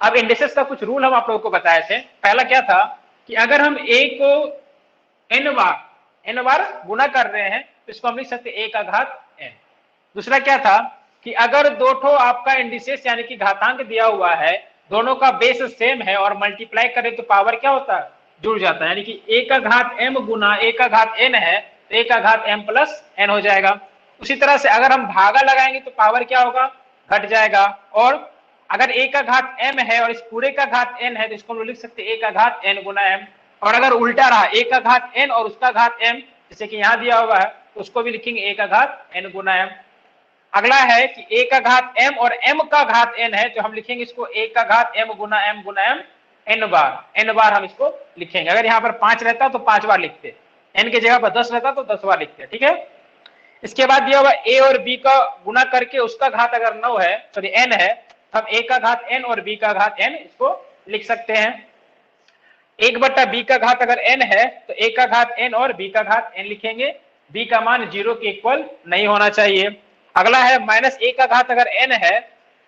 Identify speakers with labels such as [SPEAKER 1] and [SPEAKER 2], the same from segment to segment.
[SPEAKER 1] अब इंडिसेस का कुछ रूल हम आप लोगों को बताए थे। पहला क्या था कि अगर हम a को n बार गुना कर रहे हैं तो इसको हम लिख सकते हैं a का घात n। दूसरा क्या था कि अगर दो ठो आपका इंडिसेस यानी कि घातांक दिया हुआ है, दोनों का बेस सेम है और मल्टीप्लाई करें तो पावर क्या होता है, जुड़ जाता है, यानी कि a का घात m गुना a का घात n है तो a का घात m प्लस n हो जाएगा। उसी तरह से अगर हम भागा लगाएंगे तो पावर क्या होगा, घट जाएगा। और अगर a का घात m है और इस पूरे का घात n है तो इसको हम लिख सकते हैं a का घात n गुना m। और अगर उल्टा रहा a का घात n और उसका घात m, जैसे कि यहां दिया हुआ है, तो उसको भी लिखेंगे a का घात n गुना m। अगला है कि a का घात m और m का घात n है तो हम लिखेंगे इसको a का घात m गुना m n बार हम इसको लिखेंगे। अगर यहाँ पर 5 रहता तो 5 बार लिखते, n की जगह पर 10 रहता तो 10 बार लिखते। ठीक है। इसके बाद दिया हुआ a और b का गुना करके उसका घात अगर 9 है, सॉरी n है, हम a का घात n और b का घात n इसको लिख सकते हैं। 1/b का घात अगर n है तो a का घात n और b का घात n लिखेंगे। b का मान 0 के इक्वल नहीं होना चाहिए। अगला है माइनस a का घात अगर n है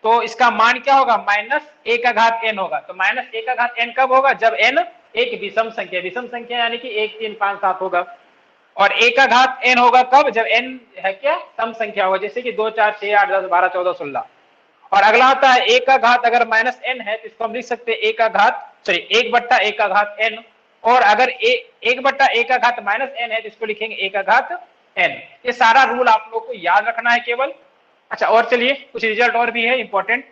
[SPEAKER 1] तो इसका मान क्या होगा, माइनस a का घात n होगा। तो माइनस a का घात n कब होगा, जब n एक विषम संख्या यानी कि 1 3 5 7 होगा। और a का घात n होगा कब, जब n है क्या, सम संख्या होगा, जैसे कि 2 4 6 8 10 12 14 16। और अगला होता है a का घात अगर माइनस n है तो इसको हम लिख सकते हैं a का घात, सॉरी 1/a का घात n। और अगर 1/a का घात माइनस n है तो इसको लिखेंगे a का घात n। ये सारा रूल आप लोगों को याद रखना है केवल। अच्छा, और चलिए कुछ रिजल्ट और भी है इंपॉर्टेंट।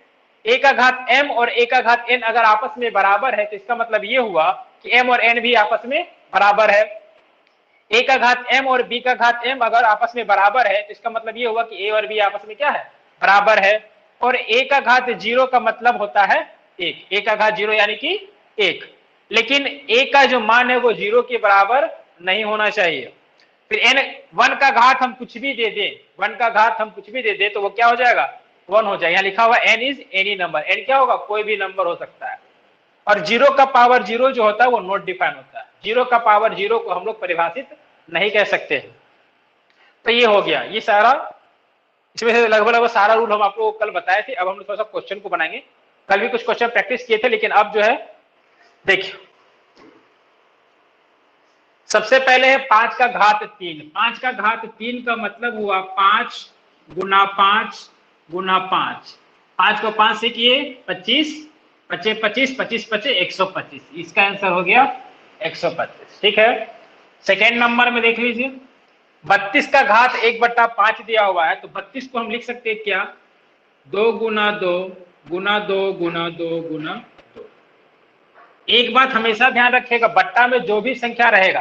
[SPEAKER 1] a का घात m और a का घात n अगर आपस में बराबर है तो इसका मतलब ये हुआ कि m और n भी आपस में बराबर है। a का घात m और b का घात m अगर आपस में बराबर है तो इसका मतलब ये हुआ कि a और b आपस में क्या है, बराबर है। और a का घात 0 का मतलब होता है 1, a का घात 0 यानी कि 1। लेकिन a का जो मान है वो 0 के बराबर नहीं होना चाहिए। फिर n 1 का घात हम कुछ भी दे दें, 1 का घात हम कुछ भी दे दें तो वो क्या हो जाएगा, 1 हो जाएगा। यहाँ लिखा हुआ n is any number, n क्या होगा, कोई भी नंबर हो सकता है। और 0 का पावर 0 जो होता है वो नॉट डिफाइन होता है, 0 का पावर 0 को हम लोग परिभाषित नहीं कह सकते। तो ये हो गया, ये सारा, इसमें से लगभग सारा रूल हम आपको कल बताए थे। अब हम थोड़ा सा क्वेश्चन को बनाएंगे। कल भी कुछ क्वेश्चन प्रैक्टिस किए थे, लेकिन अब जो है देखिए, सबसे पहले है 5 का घात 3। 5 का घात 3 का मतलब हुआ 5 गुना 5 गुना 5। 5 को 5 से किए 25, 25 25 25 25 125। इसका आंसर हो गया 125। ठीक है। सेकेंड नंबर में देख लीजिए, 32 का घात 1/5 दिया हुआ है तो 32 को हम लिख सकते हैं क्या, 2 गुना 2 गुना 2 गुना 2 गुना 2। एक बात हमेशा ध्यान रखिएगा, बट्टा में जो भी संख्या रहेगा,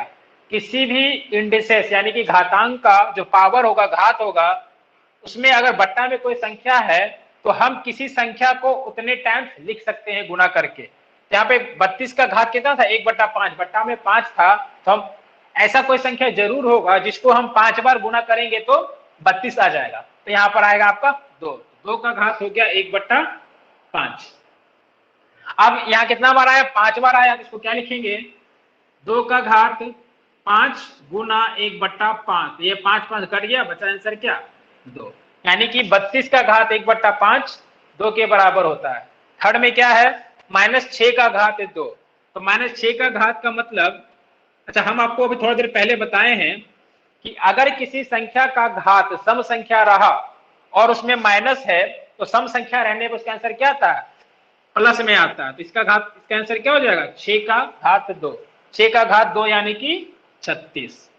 [SPEAKER 1] किसी भी इंडिसेस यानी कि घातांक का जो पावर होगा, घात होगा, उसमें अगर बट्टा में कोई संख्या है तो हम किसी संख्या को उतने टाइम्स लिख सकते हैं गुना करके। यहाँ पे 32 का घात कितना था, 1/5, बट्टा में 5 था, तो हम ऐसा कोई संख्या जरूर होगा जिसको हम 5 बार गुना करेंगे तो 32 आ जाएगा। तो यहाँ पर आएगा आपका 2 का घात हो गया 1/5। अब यहाँ कितना बार आया, 5 बार आया, तो इसको क्या लिखेंगे, 2 का घात 5 गुना 1/5। ये 5 5 कट गया, बचा आंसर क्या, 2। यानी कि 32 का घात 1/5 2 के बराबर होता है। थर्ड में क्या है, -6 का घात 2। तो -6 का घात का मतलब, अच्छा हम आपको अभी थोड़ी देर पहले बताए हैं कि अगर किसी संख्या का घात सम संख्या रहा और उसमें माइनस है तो सम संख्या रहने पर उसका आंसर क्या आता है, प्लस में आता है। तो इसका घात, इसका आंसर क्या हो जाएगा, 6 का घात 2। 6 का घात 2 यानी कि 36।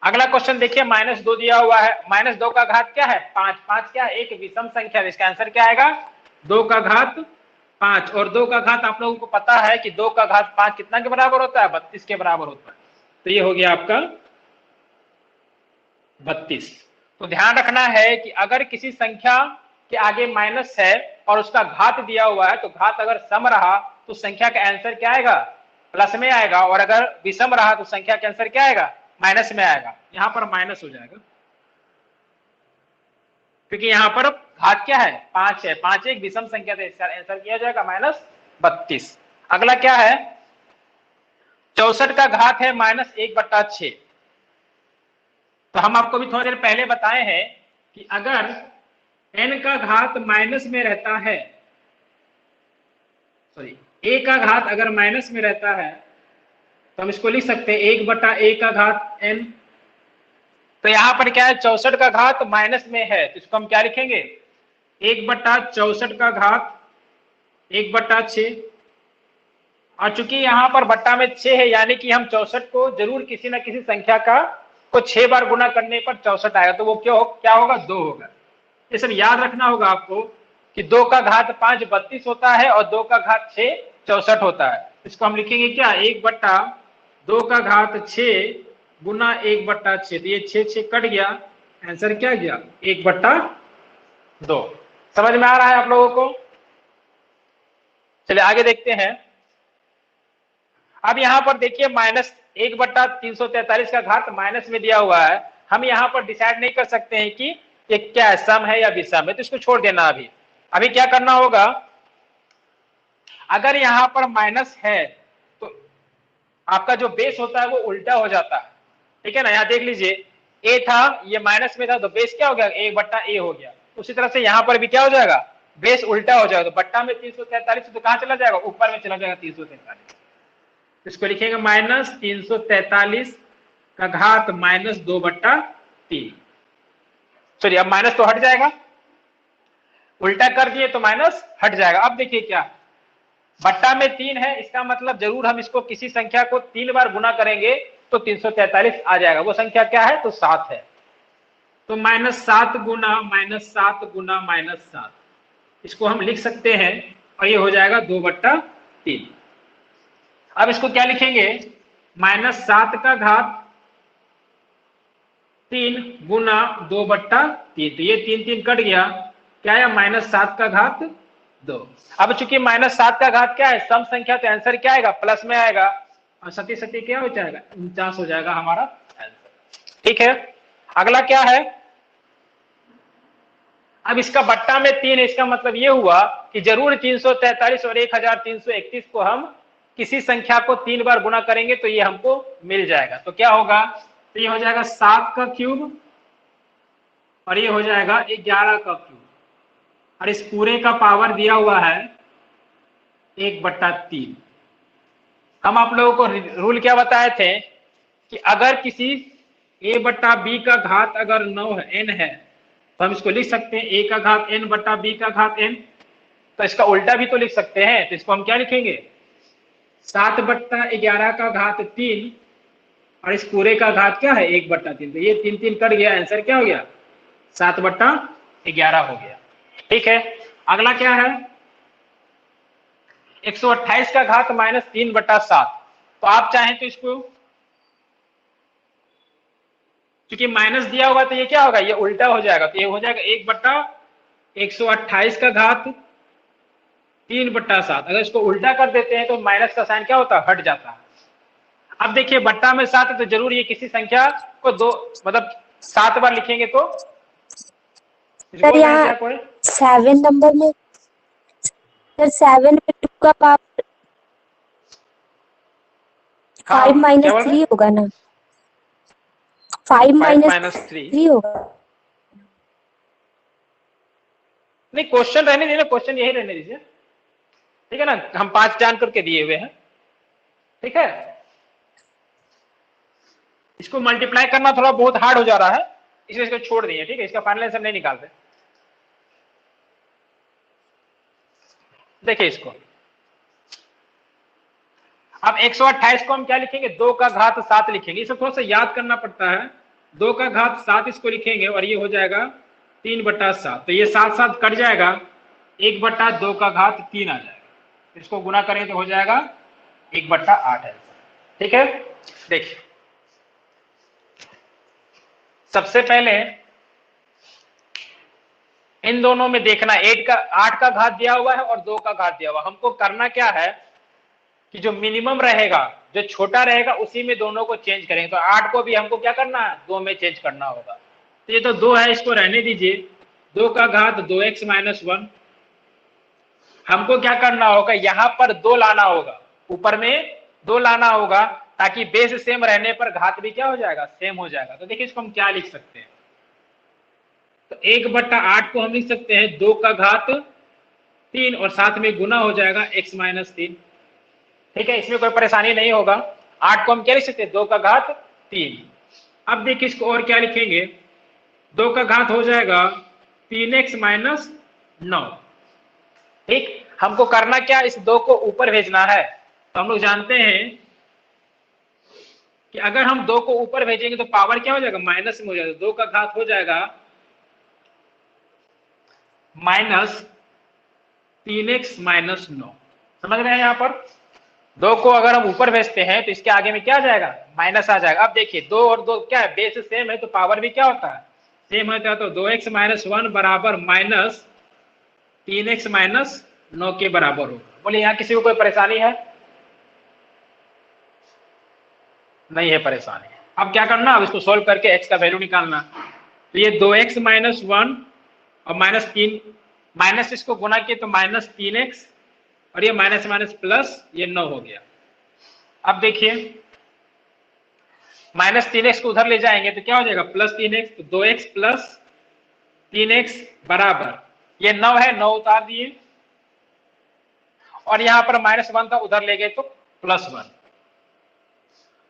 [SPEAKER 1] अगला क्वेश्चन देखिए, -2 दिया हुआ है। -2 का घात क्या है, 5। 5 क्या है, एक विषम संख्या है, इसका आंसर क्या आएगा, 2 का घात 5। और 2 का घात आप लोगों को पता है कि 2 का घात 5 कितना के बराबर होता है, 32 के बराबर होता है। तो ये हो गया आपका 32। तो ध्यान रखना है कि अगर किसी संख्या के आगे माइनस है और उसका घात दिया हुआ है तो घात अगर सम रहा तो संख्या का आंसर क्या आएगा, प्लस में आएगा। और अगर विषम रहा तो संख्या का आंसर क्या आएगा, माइनस में आएगा। यहां पर माइनस हो जाएगा क्योंकि यहां पर घात क्या है, 5 है, 5 एक विषम संख्या, तो इसका आंसर किया जाएगा -32। अगला क्या है, 64 का घात है -1/6। तो हम आपको भी थोड़ी देर पहले बताए हैं कि अगर n का घात माइनस में रहता है सॉरी a का घात अगर माइनस में रहता है तो हम इसको लिख सकते हैं 1/a का घात n। तो यहाँ पर क्या है, 64 का घात माइनस में है तो इसको हम क्या लिखेंगे, 1/64 का घात 1/6। और चूंकि यहाँ पर बट्टा में 6 है यानी कि हम 64 को जरूर किसी ना किसी संख्या का को 6 बार गुना करने पर 64 आएगा, तो वो क्या होगा 2 होगा। ये सब याद रखना होगा आपको कि 2 का घात 5 32 होता है और 2 का घात 6 64 होता है। इसको हम लिखेंगे क्या, 1/2 का घात 6 गुना 1/6। तो ये 6 कट गया, आंसर क्या गया 1/2। समझ में आ रहा है आप लोगों को? चलिए आगे देखते हैं। अब यहां पर देखिए -1/343 का घात माइनस में दिया हुआ है। हम यहां पर डिसाइड नहीं कर सकते हैं कि ये क्या है, सम है या विषम है, तो इसको छोड़ देना। अभी क्या करना होगा, अगर यहां पर माइनस है तो आपका जो बेस होता है वो उल्टा हो जाता है, ठीक है ना। यहां देख लीजिए a था, ये माइनस में था तो बेस क्या हो गया 1/a हो गया। उसी तरह से यहां पर भी क्या हो जाएगा, बेस उल्टा हो जाएगा। तो बट्टा में 343 तो कहां चला जाएगा, ऊपर में चला जाएगा 343। इसको लिखेंगे -343 का घात -2/3। चलिए अब माइनस तो हट जाएगा, उल्टा कर दिए तो माइनस हट जाएगा। अब देखिए क्या, बट्टा में 3 है, इसका मतलब जरूर हम इसको किसी संख्या को 3 बार गुना करेंगे तो 343 आ जाएगा। वो संख्या क्या है, तो 7 है। तो -7 गुना -7 इसको हम लिख सकते हैं और ये हो जाएगा 2/3। अब इसको क्या लिखेंगे, -7 का घात 3 गुना 2/3। तो ये 3 कट गया, क्या है -7 का घात 2। अब चूंकि -7 का घात क्या है, सम संख्या, तो आंसर क्या आएगा, प्लस में आएगा और सती सती क्या हो जाएगा 49 हो जाएगा हमारा आंसर। ठीक है, अगला क्या है। अब इसका बट्टा में 3 है, इसका मतलब ये हुआ कि जरूर 343 और 1331 को हम किसी संख्या को 3 बार गुना करेंगे तो ये हमको मिल जाएगा। तो क्या होगा, तो ये हो जाएगा 7 का क्यूब और ये हो जाएगा 11 का क्यूब, और इस पूरे का पावर दिया हुआ है 1/3। हम आप लोगों को रूल क्या बताए थे कि अगर किसी a/b का घात अगर 9 है, n है, तो हम इसको लिख सकते हैं a का घात n/b का घात n। तो इसका उल्टा भी तो लिख सकते हैं, तो इसको हम क्या लिखेंगे 7/11 का घात 3 और इस पूरे का घात क्या है 1/3। तो ये 3 कट गया, आंसर क्या हो गया 7/11 हो गया। ठीक है, अगला क्या है 128 का घात -3/7। तो आप चाहें तो इसको, क्योंकि माइनस दिया हुआ तो ये क्या होगा, ये उल्टा हो जाएगा। तो ये हो जाएगा 1/128 का घात 3/7। अगर इसको उल्टा कर देते हैं तो माइनस का साइन क्या होता है, हट जाता है। अब देखिए बट्टा में 7 है तो जरूर ये किसी संख्या को 2 मतलब 7 बार लिखेंगे तो
[SPEAKER 2] सर यहाँ 7 नंबर में सर 7 में 2 का पावर 5 - 3 होगा ना, 5 - 3 होगा।
[SPEAKER 1] नहीं, क्वेश्चन रहने दीजिए, क्वेश्चन यही रहने दीजिए, ठीक है ना। हम 5 जान करके दिए हुए हैं, ठीक है। इसको मल्टीप्लाई करना थोड़ा बहुत हार्ड हो जा रहा है, इसलिए इसको छोड़ दिए, ठीक है। इसका फाइनल आंसर नहीं निकालते। देखिए इसको, अब 128 को हम क्या लिखेंगे 2 का घात 7 लिखेंगे। इसे थोड़ा सा याद करना पड़ता है। 2 का घात 7 इसको लिखेंगे और ये हो जाएगा 3/7। तो ये 7 कट जाएगा, 1/2 का घात 3 आ जाएगा। इसको गुना करें तो हो जाएगा 1/8 है। ठीक है, देखिए सबसे पहले इन दोनों में देखना 8 का घात दिया हुआ है और 2 का घात दिया हुआ। हमको करना क्या है कि जो मिनिमम रहेगा, जो छोटा रहेगा, उसी में दोनों को चेंज करेंगे। तो 8 को भी हमको क्या करना है 2 में चेंज करना होगा। तो ये तो 2 है, इसको रहने दीजिए। 2 का घात 2x - 1। हमको क्या करना होगा, यहां पर 2 लाना होगा, ऊपर में 2 लाना होगा, ताकि बेस सेम रहने पर घात भी क्या हो जाएगा, सेम हो जाएगा। तो देखिए इसको हम क्या लिख सकते हैं, तो 1/8 को हम लिख सकते हैं 2 का घात 3 और साथ में गुना हो जाएगा x माइनस 3। ठीक है, इसमें कोई परेशानी नहीं होगा। 8 को हम क्या लिख सकते हैं, 2 का घात 3। अब देखिए इसको और क्या लिखेंगे, 2 का घात हो जाएगा 3x माइनस 9। ठीक, हमको करना क्या, इस 2 को ऊपर भेजना है। तो हम लोग जानते हैं कि अगर हम 2 को ऊपर भेजेंगे तो पावर क्या हो जाएगा, माइनस में हो जाएगा। 2 का घात हो जाएगा माइनस 3x माइनस 9। समझ रहे हैं, यहाँ पर 2 को अगर हम ऊपर भेजते हैं तो इसके आगे में क्या आ जाएगा, माइनस आ जाएगा। अब देखिए 2 और 2 क्या है, बेस सेम है तो पावर भी क्या होता है, सेम होता है। तो 2x माइनस 1 बराबर माइनस 3x माइनस 9 के बराबर होगा। बोले यहाँ किसी को कोई परेशानी है, नहीं है परेशानी। अब क्या करना, अब इसको सोल्व करके x का वैल्यू निकालना। तो ये 2x माइनस 1 और माइनस 3, माइनस इसको गुना किए तो माइनस 3x और ये माइनस माइनस प्लस, ये 9 हो गया। अब देखिए माइनस 3x को उधर ले जाएंगे तो क्या हो जाएगा, प्लस 3x। तो 2x प्लस 3x बराबर, ये 9 है, 9 उतार दिए और यहां पर माइनस 1 था, उधर ले गए तो प्लस 1।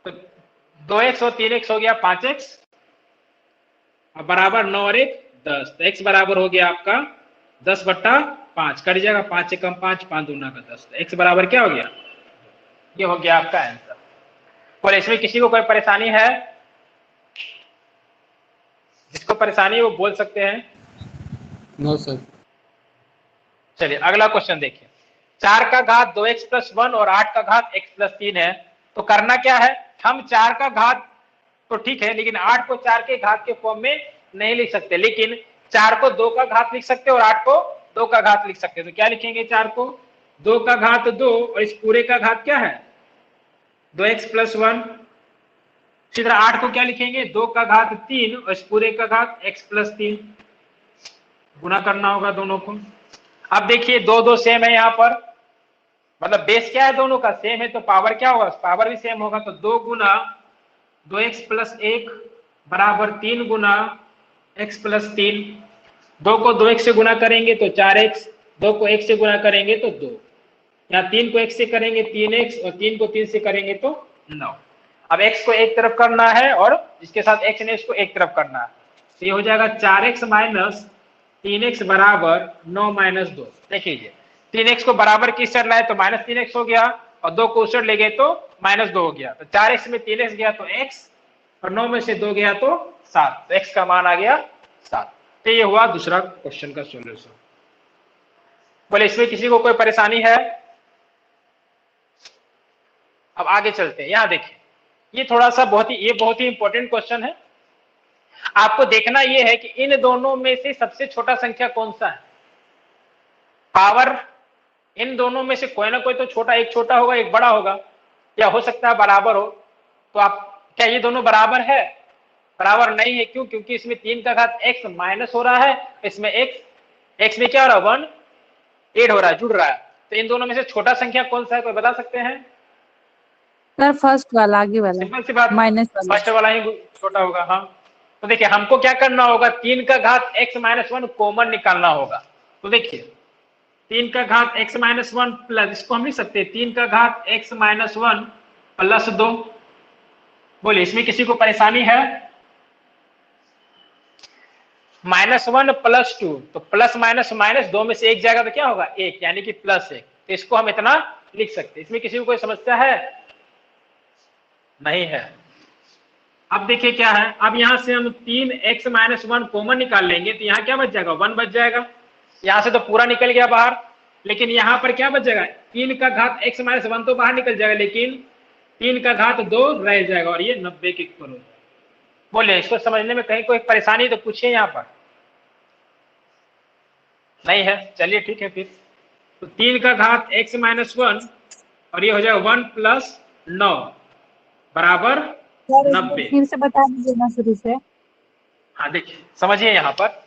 [SPEAKER 1] तो 2x और 3x हो गया 5x और बराबर 9 और 1 10। तो x बराबर हो गया आपका 10/5, कट जाएगा 5 से कम 5, 5 दूना का 10। तो x बराबर क्या हो गया, ये हो गया आपका आंसर। और इसमें किसी को कोई परेशानी है, जिसको परेशानी है वो बोल सकते हैं।
[SPEAKER 3] No sir.
[SPEAKER 1] चलिए अगला क्वेश्चन देखिए। 4 का घात 2x प्लस 1 और 8 का घात x प्लस 3 है। तो करना क्या है, हम 4 का घात तो ठीक है, लेकिन 8 को 4 के घात के फॉर्म में नहीं लिख सकते, लेकिन 4 को 2 का घात लिख सकते और 8 को 2 का घात लिख सकते। तो क्या लिखेंगे, 4 को 2 का घात 2 और इस पूरे का घात क्या है 2x प्लस 1। इसी तरह 8 को क्या लिखेंगे, 2 का घात 3 और इस पूरे का घात x प्लस 3। गुना करना होगा दोनों को। अब देखिए 2 2 सेम है यहाँ पर, मतलब बेस क्या है, दोनों का सेम है, तो पावर क्या होगा, पावर भी सेम होगा। तो 2 गुना 2x प्लस 1 बराबर 3 गुना x प्लस 3। 2 को 2x से गुना करेंगे तो 4x, 2 को 1 से गुना करेंगे तो 2, यहाँ 3 को 1 से करेंगे 3x और 3 को 3 से करेंगे तो 9। अब x को एक तरफ करना है और इसके साथ x ने इसको एक तरफ करना है। तो ये हो जाएगा 4x माइनस 3x बराबर 9 माइनस 2। देख लीजिए 3x को बराबर किस साइड लाए तो माइनस 3x हो गया और 2 को उस साइड ले गए तो माइनस 2 हो गया। तो 4x में 3x गया तो x और 9 में से 2 गया तो 7। तो x का मान आ गया 7। तो ये हुआ दूसरा क्वेश्चन का सॉल्यूशन। बोले इसमें किसी को कोई परेशानी है। अब आगे चलते हैं, यहां देखिए ये थोड़ा सा बहुत ही इंपॉर्टेंट क्वेश्चन है। आपको देखना यह है कि इन दोनों में से सबसे छोटा संख्या कौन सा है। पावर इन दोनों में से कोई ना कोई तो छोटा, एक छोटा होगा एक बड़ा होगा, या हो सकता है बराबर हो। तो आप क्या ये दोनों बराबर है, बराबर नहीं है। क्यों, क्योंकि इसमें 3 का घात x माइनस हो रहा है, इसमें x में क्या हो रहा है 1 ऐड हो रहा है, जुड़ रहा है। तो इन दोनों में से छोटा संख्या कौन सा है, कोई बता सकते हैं।
[SPEAKER 2] सर फर्स्ट वाला, आगे वाला,
[SPEAKER 1] सिंपल सी बात,
[SPEAKER 2] माइनस वाला,
[SPEAKER 1] फर्स्ट वाला ही छोटा होगा। हाँ तो देखिए हमको क्या करना होगा, 3 का घात x माइनस 1 कॉमन निकालना होगा। तो देखिए 3 का घात x माइनस 1 प्लस, इसको हम लिख सकते हैं 3 का घात x माइनस 1 प्लस 2। बोलिए इसमें किसी को परेशानी है। -1 प्लस 2, तो प्लस माइनस माइनस 2 में से एक जाएगा तो क्या होगा 1, यानी कि प्लस 1। तो इसको हम इतना लिख सकते हैं। इसमें किसी को कोई समस्या है, नहीं है। अब देखिए क्या है, अब यहां से हम 3x माइनस 1 कॉमन निकाल लेंगे तो यहाँ क्या बच जाएगा 1 बच जाएगा। यहां से तो पूरा निकल गया बाहर, लेकिन यहां पर क्या बच जाएगा 3 का घात x माइनस 1 तो बाहर निकल जाएगा, लेकिन 3 का घात 2 रह जाएगा और ये 90 के ऊपर हो जाएगा। बोलिए इसको समझने में कहीं कोई परेशानी तो पूछिए, यहाँ पर नहीं है। चलिए ठीक है फिर, तो 3 का घात x माइनस 1 और ये हो जाएगा 1 प्लस 9 बराबर 90।
[SPEAKER 2] फिर से बता दीजिए ना शुरू से।
[SPEAKER 1] हाँ देखिए समझिए, यहाँ पर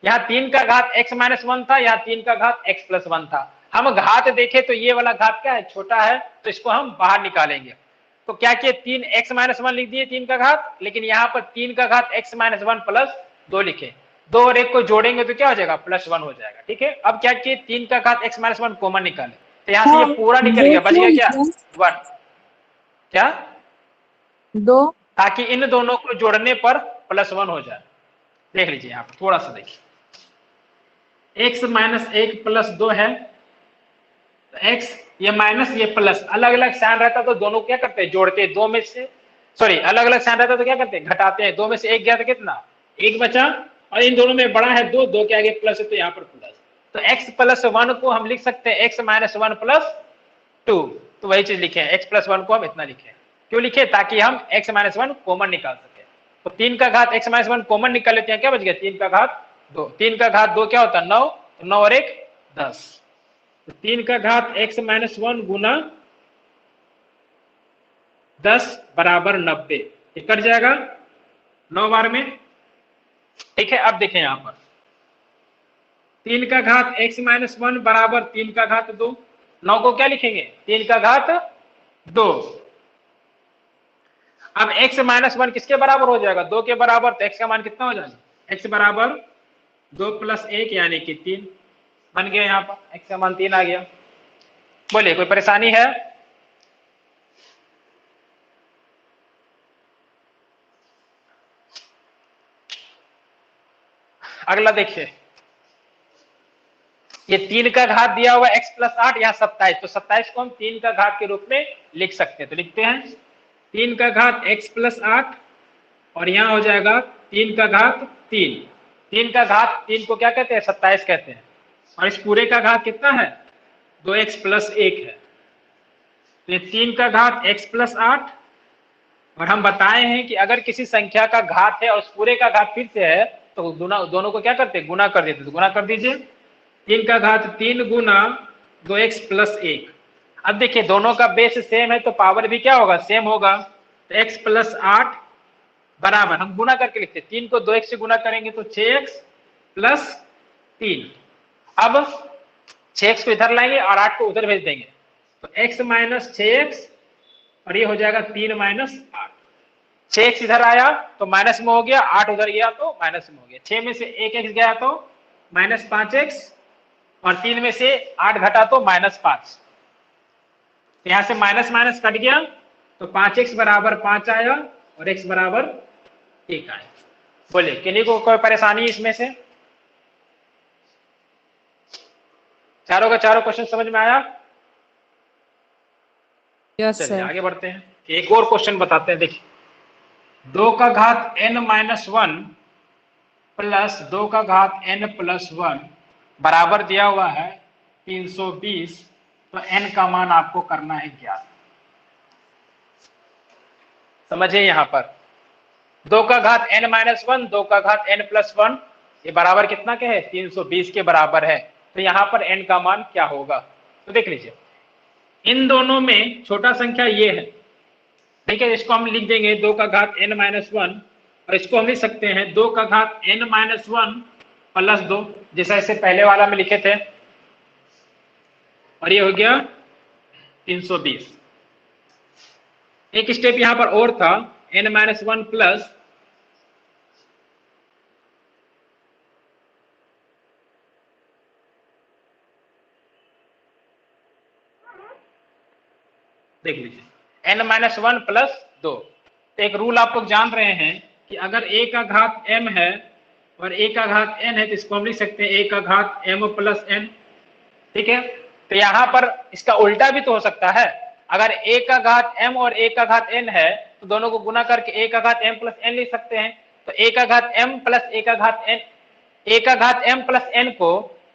[SPEAKER 1] यहाँ 3 का घात x माइनस 1 था, यहाँ 3 का घात x प्लस 1 था। हम घात देखें तो ये वाला घात क्या है, छोटा है, तो इसको हम बाहर निकालेंगे। तो क्या किए 3x माइनस 1 लिख दिए 3 का घात, लेकिन यहाँ पर 3 का घात x माइनस 1 प्लस 2 लिखे। 2 और 1 को जोड़ेंगे तो क्या हो जाएगा, +1 हो जाएगा। ठीक है, अब क्या किए, 3 का घात x माइनस 1 कॉमन निकाले, तो यहाँ से ये पूरा निकल गया, बच गया क्या 1, क्या
[SPEAKER 2] 2,
[SPEAKER 1] ताकि इन दोनों को जोड़ने पर +1 हो जाए। देख लीजिए यहाँ पर थोड़ा सा देखिए, x माइनस 1 प्लस 2 है, तो x ये माइनस ये प्लस, अलग अलग साइन रहता तो दोनों क्या करते हैं, जोड़ते हैं, 2 में से सॉरी अलग अलग साइन रहता तो क्या करते हैं, घटाते हैं, 2 में से 1 गया तो कितना 1 बचा, और इन दोनों में बड़ा है 2, 2 के आगे प्लस है तो यहाँ पर प्लस, तो x प्लस 1 को हम लिख सकते हैं x माइनस 1 प्लस 2, तो वही चीज लिखे हैं, x प्लस 1 को हम इतना लिखे, क्यों लिखे, ताकि हम x माइनस 1 कॉमन निकाल सके। तो 3 का घात x माइनस 1 कॉमन निकाल लेते हैं, क्या बच गया 3 का घात 2, 3 का घात 2 क्या होता है 9, तो 9 और 1 10, तो 3 का घात x माइनस 1 गुना 10 बराबर 90, ये कट जाएगा 9 बार में। ठीक है, अब देखें यहां पर 3 का घात x माइनस 1 बराबर 3 का घात 2, 9 को क्या लिखेंगे 3 का घात 2, अब x माइनस 1 किसके बराबर हो जाएगा 2 के बराबर, तो x का मान कितना हो जाएगा, x बराबर 2 प्लस 1 यानी कि 3 बन गया, यहाँ पर x का मान 3 आ गया। बोलिए कोई परेशानी है, अगला देखिए, ये 3 का घात दिया हुआ x प्लस 8, यहाँ 27, तो 27 को हम 3 का घात के रूप में लिख सकते हैं, तो लिखते हैं 3 का घात x प्लस 8, और यहाँ हो जाएगा 3 का घात 3, 3 का घात 3 को क्या कहते हैं 27 कहते हैं, और इस पूरे का घात कितना है 2x प्लस 1 है, तो ये 3 का घात x प्लस 8, और हम बताए हैं कि अगर किसी संख्या का घात है और उस पूरे का घात फिर से है तो दोनों को क्या करते हैं गुना कर देते, तो गुना कर दीजिए, 3 का घात 3 गुना 2x प्लस 1। अब देखिए दोनों का बेस सेम है तो पावर भी क्या होगा सेम होगा, तो x प्लस 8 बराबर, हम गुना करके लिखते हैं, 3 को 2x से गुना करेंगे तो 6x प्लस 3, अब 6x को इधर लाएंगे और 8 को उधर भेज देंगे, तो x माइनस 6x, और ये हो जाएगा 3 माइनस 8, 6x इधर आया तो माइनस में हो गया, 8 उधर गया तो माइनस में हो गया, 6 में से 1x गया तो माइनस 5x, और 3 में से 8 घटा तो माइनस 5, तो यहां से माइनस माइनस कट गया, तो 5x बराबर 5 आया और x बराबर 1 आया। बोलिए किन्हीं को कोई परेशानी इसमें से, चारों का चारों क्वेश्चन समझ में आया? चलिए आगे बढ़ते हैं, एक और क्वेश्चन बताते हैं। देखिए 2 का घात n माइनस 1 प्लस 2 का घात n प्लस 1 बराबर दिया हुआ है 320, तो n का मान आपको करना है ज्ञात। समझिए यहां पर 2 का घात n माइनस 1, 2 का घात n प्लस 1, ये बराबर कितना के है 320 के बराबर है, तो यहां पर n का मान क्या होगा, तो देख लीजिए इन दोनों में छोटा संख्या ये है, ठीक है, इसको हम लिख देंगे 2 का घात n माइनस 1, और इसको हम लिख सकते हैं 2 का घात n माइनस 1 प्लस 2, जैसा इसे पहले वाला में लिखे थे, और ये हो गया 320। एक स्टेप यहां पर और था n माइनस 1 प्लस देख लीजिए n माइनस 1 प्लस 2, तो एक रूल आप लोग जान रहे हैं कि अगर a का घात m है और a का घात n है तो इसको हम लिख सकते हैं a का घात m प्लस n, ठीक है, तो यहां पर इसका उल्टा भी तो हो सकता है, अगर a का घात m और a का घात n है तो दोनों को गुना करके a का घात m प्लस n लिख सकते हैं, तो a का घात m प्लस a का घात n, a का घात m प्लस n को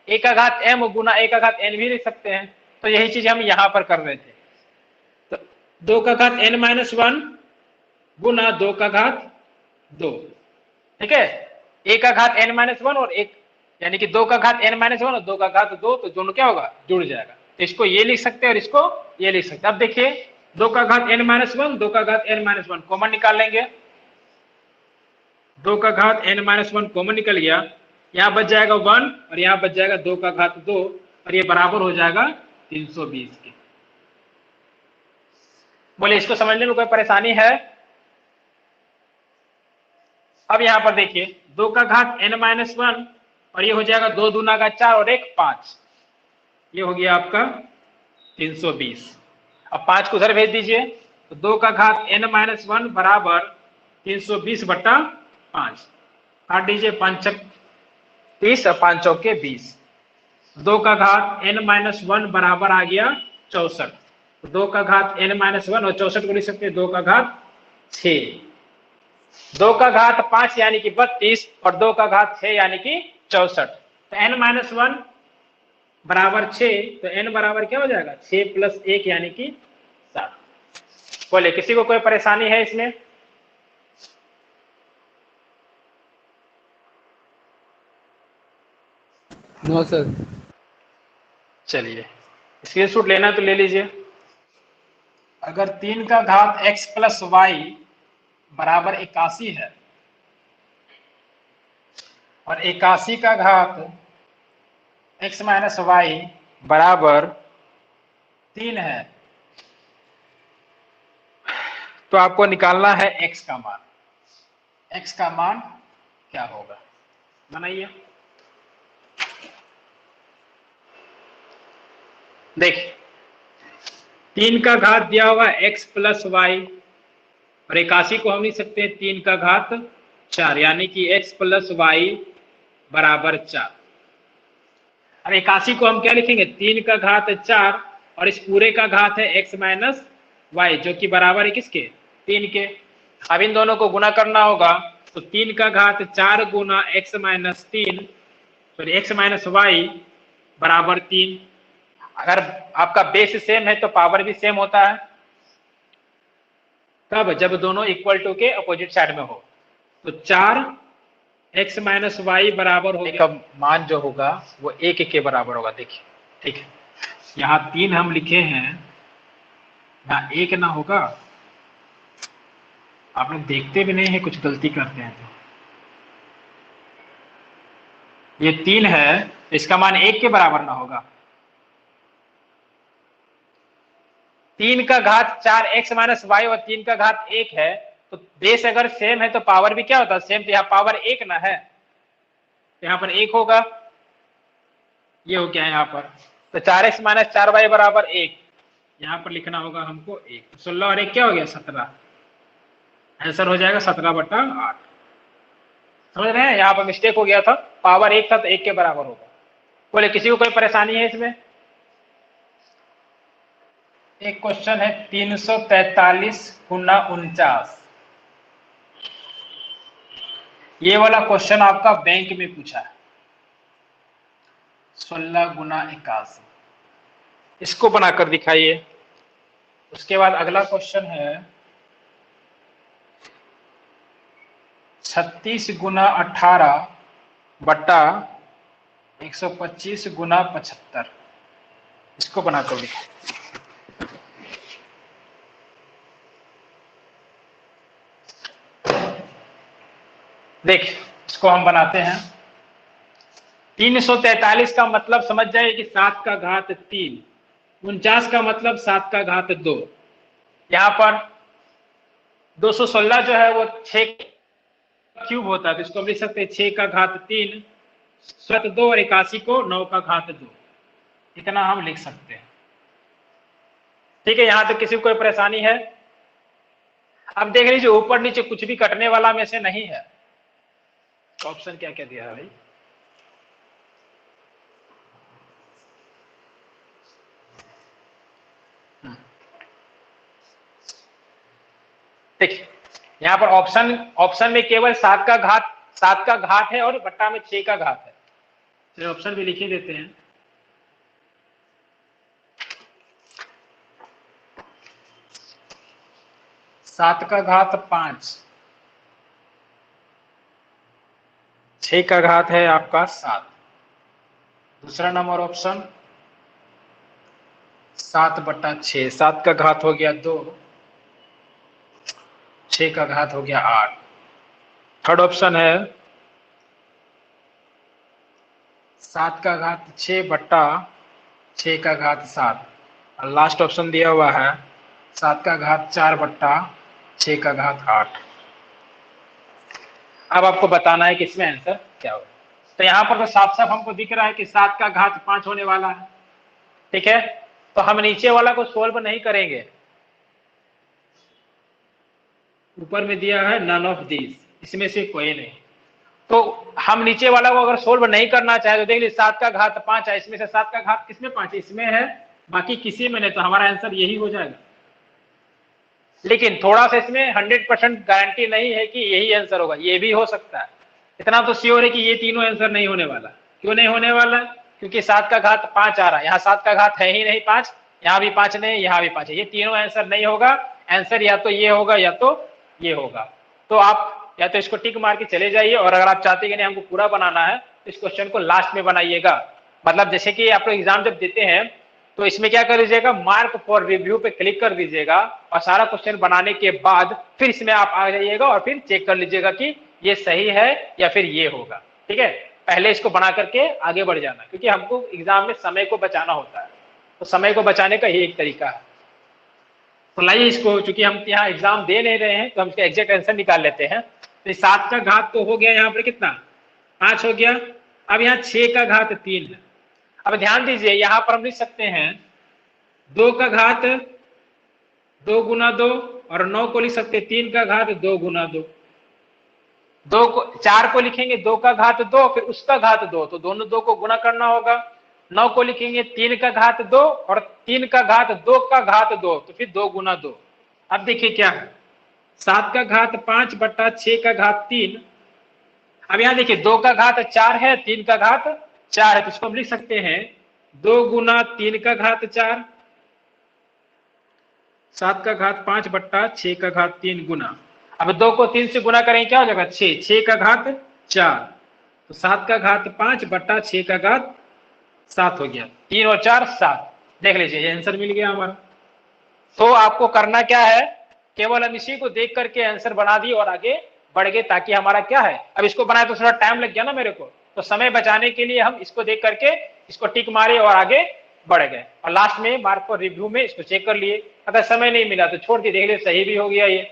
[SPEAKER 1] a का घात m गुना a का घात n भी लिख सकते हैं, तो यही चीज हम यहां पर कर रहे थे, तो 2 का घात n माइनस 1 गुना 2 का घात 2, ठीक है, a का घात n माइनस 1 और एक यानी कि 2 का घात n माइनस 1 और 2 का घात 2, तो दोनों क्या होगा जुड़ जाएगा, तो इसको ये लिख सकते हैं और इसको ये लिख सकते हैं। अब देखिए 2 का घात n माइनस 1, 2 का घात n माइनस 1 कॉमन निकाल लेंगे, 2 का घात n माइनस 1 कॉमन निकल गया, यहाँ बच जाएगा 1 और यहाँ बच जाएगा 2 का घात 2, और ये बराबर हो जाएगा 320 के। बोले इसको समझने में कोई परेशानी है? अब यहाँ पर देखिए 2 का घात n-1 और ये हो जाएगा 2 दूना का 4 और 1 5, ये हो गया आपका 320। अब 5 को उधर भेज दीजिए तो 2 का घात n-1 बराबर 320 बट्टा 5, काट दीजिए 5 30 और 5 चौके 20। 2 का घात n-1 बराबर आ गया 64, 2 का घात n-1 और 64 को लिख सकते हैं 2 का घात 6, 2 का घात 5 यानी कि 32 और 2 का घात 6 यानी कि 64। तो n-1 बराबर 6, तो n बराबर क्या हो जाएगा 6 + 1 यानी कि 7। बोले किसी को कोई परेशानी है इसमें?
[SPEAKER 3] No sir.
[SPEAKER 1] चलिए स्क्रीनशॉट लेना तो ले लीजिए। अगर 3 का घात x + y बराबर 81 है और 81 का घात x - y बराबर 3 है तो आपको निकालना है x का मान। x का मान क्या होगा बनाइए। देखिए 3 का घात दिया हुआ x + y और 81 को हम लिख सकते हैं 3 का घात 4 यानी कि x + y बराबर 4। और 81 को हम क्या लिखेंगे 3 का घात 4 और इस पूरे का घात है x - y जो कि बराबर है किसके 3 के। अब इन दोनों को गुना करना होगा तो 3 का घात 4 गुना x - 3 सॉरी x - y बराबर 3। अगर आपका बेस सेम है तो पावर भी सेम होता है। कब? जब दोनों इक्वल टू के अपोजिट साइड में हो। तो 4 x - y बराबर होगा, मान जो होगा वो 1 के बराबर होगा। देखिए ठीक है, यहाँ 3 हम लिखे हैं, यहाँ 1 ना होगा। आप लोग देखते भी नहीं है, कुछ गलती करते हैं तो। ये 3 है, इसका मान 1 के बराबर ना होगा। 3 का घात 4 x - y और 3 का घात 1 है तो बेस अगर सेम है तो पावर भी क्या होता है सेम। तो यहाँ पावर 1 ना है, यहाँ पर 1 होगा। ये हो गया यहाँ पर, तो 4x - 4y बराबर 1, यहाँ पर लिखना होगा हमको 1। 16 और 1 क्या हो गया 17, आंसर हो जाएगा 17/8। समझ रहे हैं, यहाँ पर मिस्टेक हो गया था, पावर 1 था तो 1 के बराबर होगा। बोले किसी को कोई परेशानी है इसमें? एक क्वेश्चन है 343 गुना 49, ये वाला क्वेश्चन आपका बैंक में पूछा है। 16 गुना 81, इसको बनाकर दिखाइए। उसके बाद अगला क्वेश्चन है 36 गुना 18 बट्टा 125 गुना 75, इसको बनाकर दिखाइए। देखिए इसको हम बनाते हैं। 343 का मतलब समझ जाइए कि 7 का घात 3, 49 का मतलब 7 का घात 2। यहाँ पर 216 जो है वो 6 क्यूब होता है तो इसको हम लिख सकते हैं 6 का घात 3 स्वत 2 और 81 को 9 का घात 2, इतना हम लिख सकते हैं। ठीक है, यहां तक किसी को कोई परेशानी है? अब देख लीजिए ऊपर नीचे कुछ भी कटने वाला में से नहीं है। ऑप्शन क्या क्या दिया है भाई? देखिए यहाँ पर ऑप्शन में केवल 7 का घात है और बट्टा में 6 का घात है। चलिए ऑप्शन भी लिख ही देते हैं। सात का घात 5, 6 का घात है आपका 7। दूसरा नंबर ऑप्शन 7/6, 7 का घात हो गया 2, 6 का घात हो गया 8। थर्ड ऑप्शन है 7 का घात 6 बट्टा 6 का घात 7। और लास्ट ऑप्शन दिया हुआ है 7 का घात 4 बट्टा 6 का घात 8। अब आपको बताना है कि इसमें आंसर क्या होगा। तो यहाँ पर तो साफ साफ हमको दिख रहा है कि 7 का घात 5 होने वाला है, ठीक है। तो हम नीचे वाला को सोल्व नहीं करेंगे, ऊपर में दिया है नन ऑफ दिस, इसमें से कोई नहीं। तो हम नीचे वाला को अगर सोल्व नहीं करना चाहे तो देख लीजिए 7 का घात 5 है, इसमें से 7 का घात किसमें 5 इसमें है, बाकी किसी में नहीं, तो हमारा आंसर यही हो जाएगा। लेकिन थोड़ा सा इसमें 100% गारंटी नहीं है कि यही आंसर होगा, ये भी हो सकता है। इतना तो श्योर है कि ये तीनों आंसर नहीं होने वाला। क्यों नहीं होने वाला? क्योंकि 7 का घात 5 आ रहा है, यहाँ 7 का घात है ही नहीं 5, यहाँ भी 5 नहीं, यहाँ भी 5 है, ये तीनों आंसर नहीं होगा। आंसर या तो ये होगा या तो ये होगा। तो आप या तो इसको टिक मार के चले जाइए, और अगर आप चाहते हैं कि नहीं हमको पूरा बनाना है तो इस क्वेश्चन को लास्ट में बनाइएगा। मतलब जैसे कि आप लोग एग्जाम जब देते हैं तो इसमें क्या कर दीजिएगा, मार्क फॉर रिव्यू पे क्लिक कर दीजिएगा, और सारा क्वेश्चन बनाने के बाद फिर इसमें आप आ जाइएगा और फिर चेक कर लीजिएगा कि ये सही है या फिर ये होगा, ठीक है। पहले इसको बना करके आगे बढ़ जाना, क्योंकि हमको एग्जाम में समय को बचाना होता है, तो समय को बचाने का ही एक तरीका है। तो लाइए इसको, चूंकि हम यहाँ एग्जाम दे नहीं रहे हैं तो हम इसका एग्जैक्ट आंसर निकाल लेते हैं। तो 7 का घात तो हो गया, यहाँ पर कितना 5 हो गया। अब यहाँ 6 का घात 3 है। अब ध्यान दीजिए, यहाँ पर हम लिख सकते हैं 2 का घात 2 गुना 2, और 9 को लिख सकते 3 का घात 2 गुना 2। 4 को लिखेंगे 2 का घात 2, फिर उसका घात 2, तो दोनों 2 को गुना करना होगा। 9 को लिखेंगे 3 का घात 2, और 3 का घात 2 का घात 2, तो फिर 2 गुना 2। अब देखिए क्या है, 7 का घात 5 बट्टा 6 का घात 3। अब यहाँ देखिए 2 का घात 4 है, 3 का घात 4 है, तो इसको हम लिख सकते हैं 2 गुना 3 का घात 4, 7 का घात 5 बट्टा 6 का घात 3 गुना। अब 2 को 3 से गुना करेंगे क्या हो जाएगा 6, 6 का घात 4, तो 7 का घात 5 बट्टा 6 का घात 7 हो गया, 3 और 4 7। देख लीजिए ये आंसर मिल गया हमारा। तो आपको करना क्या है, केवल हम इसी को देख करके आंसर बना दिए और आगे बढ़ गए, ताकि हमारा क्या है, अब इसको बनाए तो थोड़ा टाइम लग गया ना मेरे को, तो समय बचाने के लिए हम इसको देख करके इसको टिक मारे और आगे बढ़ गए, और लास्ट में मार्क फॉर रिव्यू में इसको चेक कर लिए। अगर समय नहीं मिला तो छोड़ के देख लिए, सही भी हो गया ये।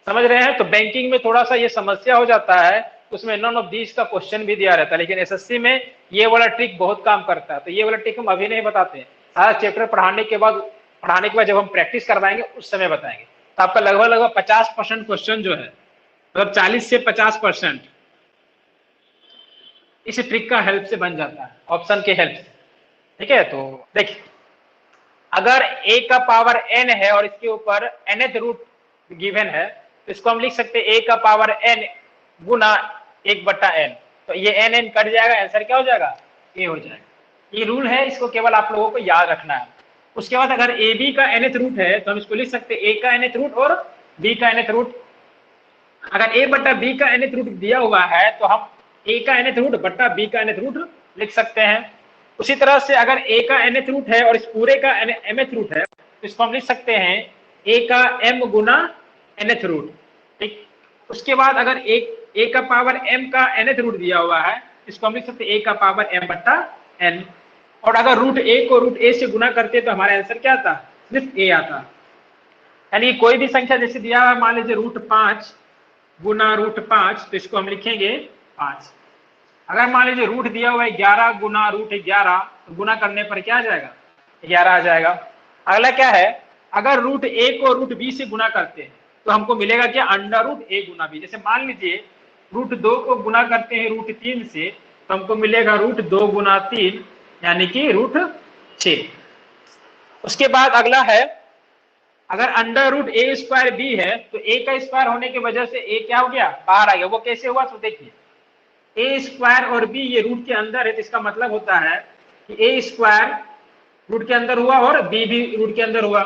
[SPEAKER 1] समझ रहे हैं? तो बैंकिंग में थोड़ा सा ये समस्या हो जाता है, उसमें नन ऑफ दिस का क्वेश्चन भी दिया रहता है, लेकिन एसएससी में ये वाला ट्रिक बहुत काम करता है। तो ये वाला ट्रिक हम अभी नहीं बताते हैं, सारा चैप्टर पढ़ाने के बाद जब हम प्रैक्टिस करवाएंगे उस समय बताएंगे। तो आपका लगभग 50% क्वेश्चन जो है, मतलब 40 से 50% इस ट्रिक का हेल्प से बन जाता है, ऑप्शन के हेल्प से, ठीक है। तो देखिए, अगर a का पावर n है और इसके ऊपर nth रूट गिवन है, तो इसको हम लिख सकते हैं a का पावर n गुना 1/n। तो ये n कट जाएगा, आंसर क्या हो जाएगा, a हो जाएगा। ये रूल है, इसको केवल आप लोगों को याद रखना है। उसके बाद अगर a b का nth रूट है तो हम इसको लिख सकते हैं a का nth रूट और b का nth रूट। अगर a बट्टा b का nth रूट दिया हुआ है तो हम a का nth रूट बट्टा b का nth रूट लिख सकते हैं। उसी तरह से अगर a का nth रूट है और इस पूरे का mth रूट है तो इसको हम लिख सकते हैं a का m गुना nth रूट, ठीक। उसके बाद अगर a का पावर m का nth रूट दिया हुआ है, इसको हम लिख सकते हैं a का पावर m बट्टा n। और अगर रूट a को रूट a से गुना करते तो हमारा आंसर क्या आता, सिर्फ a आता। यानी कोई भी संख्या जैसे दिया हुआ है, मान लीजिए रूट 5 गुना रूट 5, तो इसको हम लिखेंगे 5। अगर मान लीजिए रूट दिया हुआ है 11 गुना रूट 11, तो गुना करने पर क्या आ जाएगा, 11 आ जाएगा। अगला क्या है, अगर रूट a को रूट b से गुना करते हैं तो हमको मिलेगा क्या, अंडर रूट a गुना b। जैसे मान लीजिए रूट 2 को गुना करते हैं रूट 3 से, तो हमको मिलेगा रूट 2 गुना 3, यानी कि रूट 6। उसके बाद अगला है, अगर under root a square b है तो a का स्क्वायर होने की वजह से a क्या हो गया, बाहर आ गया। वो कैसे हुआ, तो देखिए a स्क्वायर और b ये रूट के अंदर है, तो इसका मतलब होता है कि a स्क्वायर रूट के अंदर हुआ और b भी रूट के अंदर हुआ।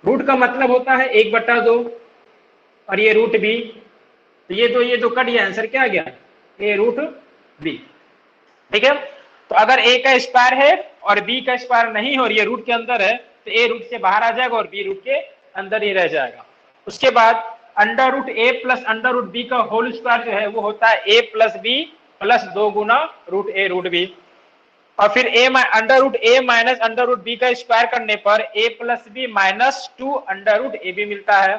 [SPEAKER 1] रूट का मतलब होता है 1/2, और ये रूट b, तो ये दो कट गया, आंसर क्या आ गया, a रूट b, ठीक है। तो अगर a का स्क्वायर है और b का स्क्वायर नहीं है और ये रूट के अंदर है, तो a रूट से बाहर आ जाएगा और b रूट के अंदर ही रह जाएगा। उसके बाद under root a plus under root b का होल स्क्वायर जो है वो होता है a प्लस b प्लस 2 गुना रूट a रूट b। और फिर under root a minus under root b का स्क्वायर करने पर a plus b minus 2 under root a b मिलता है।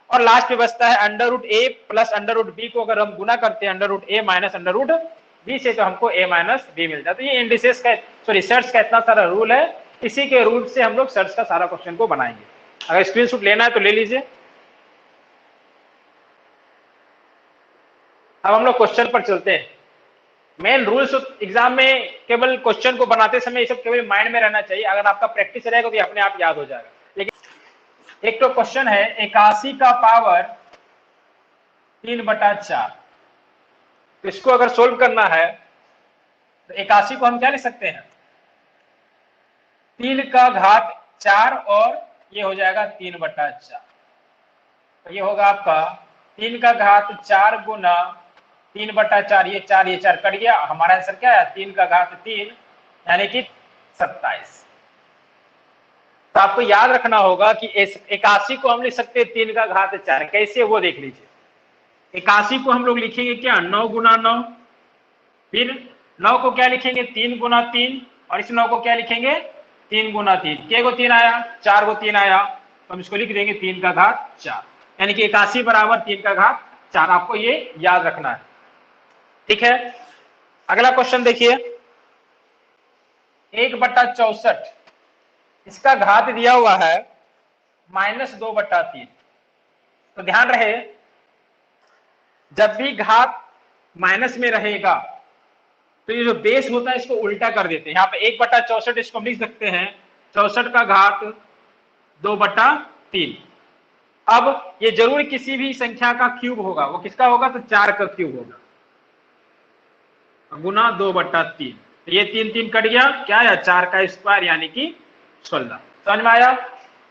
[SPEAKER 1] और लास्ट में बचता है under root A plus under root B को अगर हम गुना करते हैं अंडर रूट ए माइनस अंडर रूट बी से तो हमको ए माइनस बी मिल जाता है। तो ये इंडिसेस का सॉरी सर्च का इतना सारा रूल है, इसी के रूल से हम लोग सर्च का सारा क्वेश्चन को बनाएंगे। अगर स्क्रीनशॉट लेना है तो ले लीजिए। अब हम लोग क्वेश्चन पर चलते हैं। मेन रूल्स एग्जाम में केवल क्वेश्चन को बनाते समय ये सब केवल माइंड में रहना चाहिए, अगर आपका प्रैक्टिस रहेगा तो ये अपने आप याद हो जाएगा। लेकिन एक तो क्वेश्चन है 81 का पावर 3/4, तो इसको अगर सोल्व करना है तो 81 को हम क्या लिख सकते हैं 3 का घात 4 और ये हो जाएगा 3/4। तो ये होगा आपका 3 का घात 4 गुना 3/4, ये 4 कट गया, हमारा आंसर क्या है 3 का घात 3 यानी कि 27। तो आपको याद रखना होगा कि 81 को हम लिख सकते हैं 3 का घात 4, कैसे वो देख लीजिए। 81 को हम लोग लिखेंगे क्या 9 गुना 9, फिर 9 को क्या लिखेंगे 3 गुना 3, और इस 9 को क्या लिखेंगे 3 गुना 3। के को 3 आया, 4 को 3 आया, तो हम इसको लिख देंगे 3 का घात 4, यानी कि 81 बराबर 3 का घात 4। आपको ये याद रखना है, ठीक है। अगला क्वेश्चन देखिए 1/64, इसका घात दिया हुआ है -2/3। तो ध्यान रहे जब भी घात माइनस में रहेगा तो ये जो बेस होता है इसको उल्टा कर देते हैं। यहाँ पे 1/64 इसको हम लिख सकते हैं 64 का घात 2/3। अब ये जरूर किसी भी संख्या का क्यूब होगा, वो किसका होगा तो 4 का क्यूब होगा गुना 2/3। तो ये 3 3 कट गया, क्या आया 4 का स्क्वायर यानी कि 16। समझ में आया।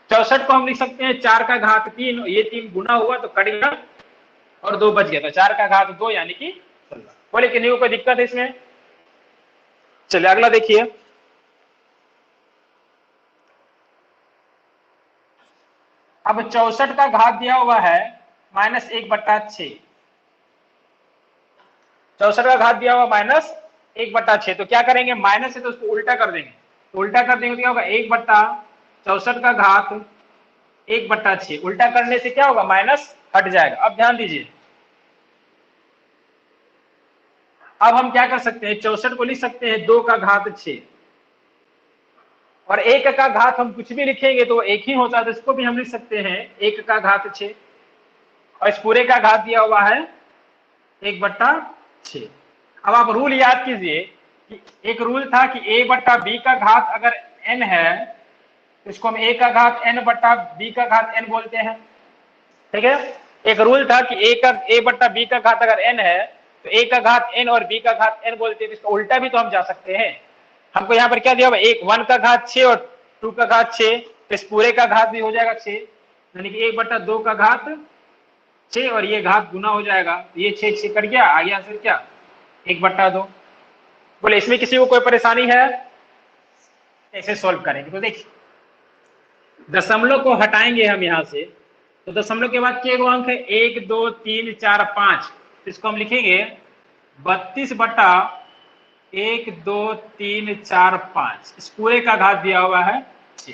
[SPEAKER 1] 64 को हम लिख सकते हैं 4 का घात 3, ये 3 गुना हुआ तो कट गया और 2 बच गया, तो 4 का घात 2 यानी कि 16। बोले कि नहीं कोई दिक्कत है इसमें। चलिए अगला देखिए अब 64 का घात दिया हुआ है -1/6। 64 का घात दिया हुआ -1/6, तो क्या करेंगे माइनस है तो उसको उल्टा कर देंगे। तो उल्टा कर देंगे तो क्या होगा 1/64 का घात 1/6, उल्टा करने से क्या होगा माइनस हट जाएगा। अब ध्यान दीजिए, अब हम क्या कर सकते हैं 64 को लिख सकते हैं 2 का घात 6, और 1 का घात हम कुछ भी लिखेंगे तो एक ही होता है, तो इसको भी हम लिख सकते हैं 1 का घात 6, और इस पूरे का घात दिया हुआ है 1/6। अब आप रूल याद कीजिए कि एक रूल था कि a/b का घात अगर n है तो इसको हम a का घात n/b का घात n बोलते हैं, ठीक है। एक रूल था कि a/b का घात अगर n है तो a का घात n और b का घात n बोलते हैं, तो इसका उल्टा भी तो हम जा सकते हैं। हमको यहाँ पर क्या दिया हुआ 1 का घात 6 और 2 का घात 6, तो इस पूरे का घात भी हो जाएगा 6, यानी कि 1/2 का घात 6 और ये घात गुना हो जाएगा, तो ये 6 कट गया, आगे आंसर क्या 1/2। बोले इसमें किसी को कोई परेशानी है, कैसे सॉल्व करेंगे। तो देखिए दशमलव को हटाएंगे हम यहाँ से, तो दशमलव के बाद के अंक है 1 2 3 4 5, इसको हम लिखेंगे 32/1 2 3 4 5। इस पूरे का घात दिया हुआ है 6।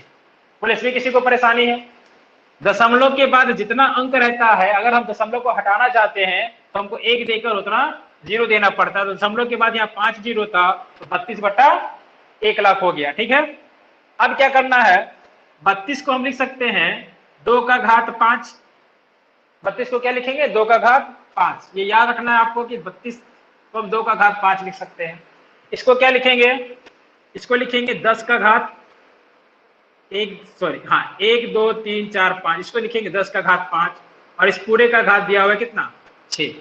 [SPEAKER 1] बोले इसमें किसी को परेशानी है। दशमलव के बाद जितना अंक रहता है अगर हम दशमलव को हटाना चाहते हैं तो हमको 1 देकर उतना 0 देना पड़ता है। तो दशमलव के बाद यहाँ 5 0 था तो 32/1 लाख हो गया, ठीक है। अब क्या करना है 32 को हम लिख सकते हैं 2 का घात 5। 32 को क्या लिखेंगे 2 का घात 5। ये याद रखना है आपको कि 32 को हम 2 का घात 5 लिख सकते हैं। इसको क्या लिखेंगे, इसको लिखेंगे 10 का घात 1 2 3 4 5, इसको लिखेंगे 10 का घात 5, और इस पूरे का घात दिया हुआ है कितना 6।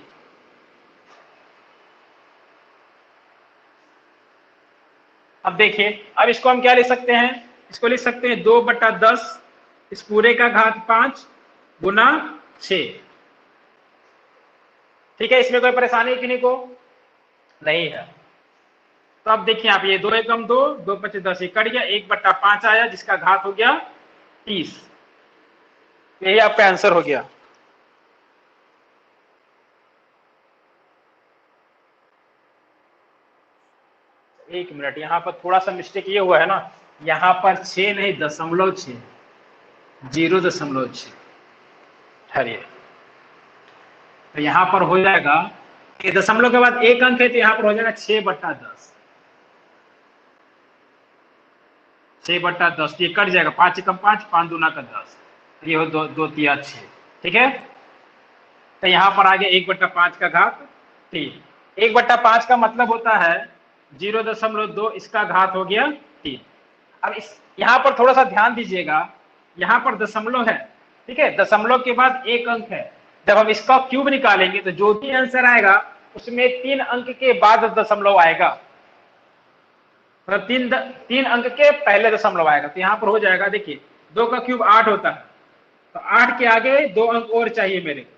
[SPEAKER 1] अब देखिए अब इसको हम क्या लिख सकते हैं, इसको लिख सकते हैं 2/10 इस पूरे का घात 5 गुना 6, ठीक है। इसमें कोई परेशानी किन्हीं को नहीं है। तो अब देखिए आप ये 2 एकम 2 2 5 10 कट गया, 1/5 आया जिसका घात हो गया 30। यही आपका आंसर हो गया। एक मिनट, यहाँ पर थोड़ा सा मिस्टेक ये हुआ है ना, यहाँ पर 6 नहीं 0.6 0.6 ठहरिए। तो यहाँ पर हो जाएगा कि दशमलव के बाद एक अंक है तो यहाँ पर हो जाएगा 6/10। 6/10 ये कट जाएगा, 5 एकम 5, 5 दूना का 10, ये हो 2 तिया 6। ठीक है, तो यहाँ पर आगे 1/5 का घात 3। 1/5 का मतलब होता है 0.2, इसका घात हो गया 3। अब इस यहाँ पर थोड़ा सा ध्यान दीजिएगा, यहाँ पर दशमलव है, ठीक है, दशमलव के बाद एक अंक है। जब हम इसका क्यूब निकालेंगे तो जो भी आंसर आएगा उसमें 3 अंक के बाद दशमलव आएगा, मतलब 3 अंक के पहले दशमलव आएगा। तो यहाँ पर हो जाएगा, देखिए 2 का क्यूब 8 होता है, तो 8 के आगे 2 अंक और चाहिए मेरे को,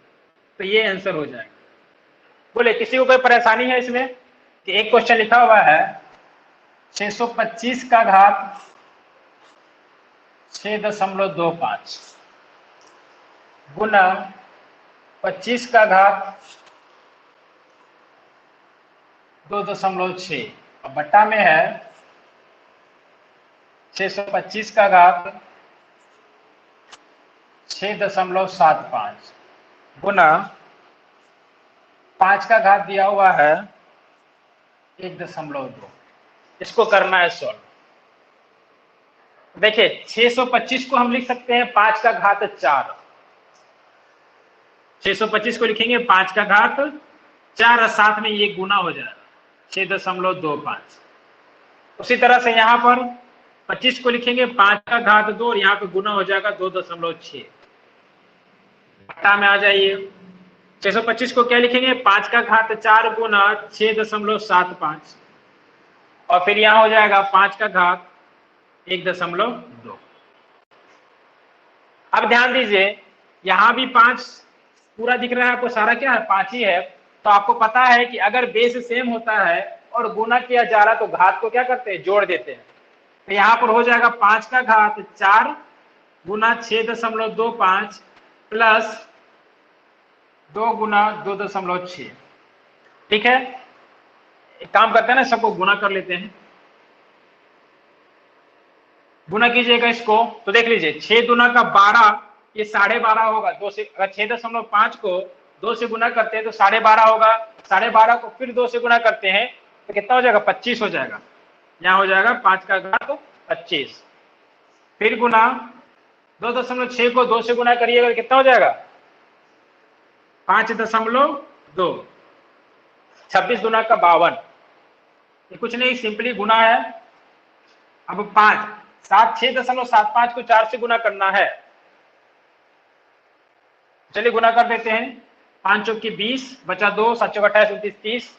[SPEAKER 1] तो ये आंसर हो जाएगा। बोले किसी को कोई परेशानी है इसमें? कि एक क्वेश्चन लिखा हुआ है 625 का घात 6.25 गुना 25 का घात 2.6, अब बट्टा में है 625 का घात 6.75 गुना 5 का घात दिया हुआ है 1.2। इसको करना है सॉल्व। देखिए 625 को हम लिख सकते हैं 5 का घात 4। 625 को लिखेंगे 5 का घात 4 और साथ में ये गुना हो जाएगा 6.25। उसी तरह से यहाँ पर 25 को लिखेंगे 5 का घात 2 और यहाँ पे गुना हो जाएगा 2.6। बट्टा में आ जाइए, 625 को क्या लिखेंगे 5 का घात 4 गुना 6.75 और फिर यहाँ हो जाएगा 5 का घात 1.2। अब ध्यान दीजिए यहाँ भी 5 पूरा दिख रहा है आपको, सारा क्या है 5 ही है। तो आपको पता है कि अगर बेस सेम होता है और गुना किया जा रहा तो घात को क्या करते हैं, जोड़ देते हैं। तो यहाँ पर हो जाएगा 5 का घात 4 गुना 6.25 प्लस 2 गुना 2.6। ठीक है, एक काम करते हैं ना, सबको गुना कर लेते हैं। गुना कीजिएगा इसको तो देख लीजिए 6 दूना का 12, ये 12.5 होगा। 2 से अगर 6.5 को 2 से गुना करते हैं तो 12.5 होगा। 12.5 को फिर 2 से गुना करते हैं तो कितना हो जाएगा 25 हो जाएगा। यहाँ हो जाएगा 5 का घात 25, फिर गुना 2.6 को 2 से गुना करिएगा तो कितना हो जाएगा 5.2। 26 दूना का 52, ये कुछ नहीं सिंपली गुना है। अब 5 6.75 को 4 से गुना करना है, चलिए गुना कर देते हैं। 5 चौक की 20 बचा 2, 7 चौक 28 29 30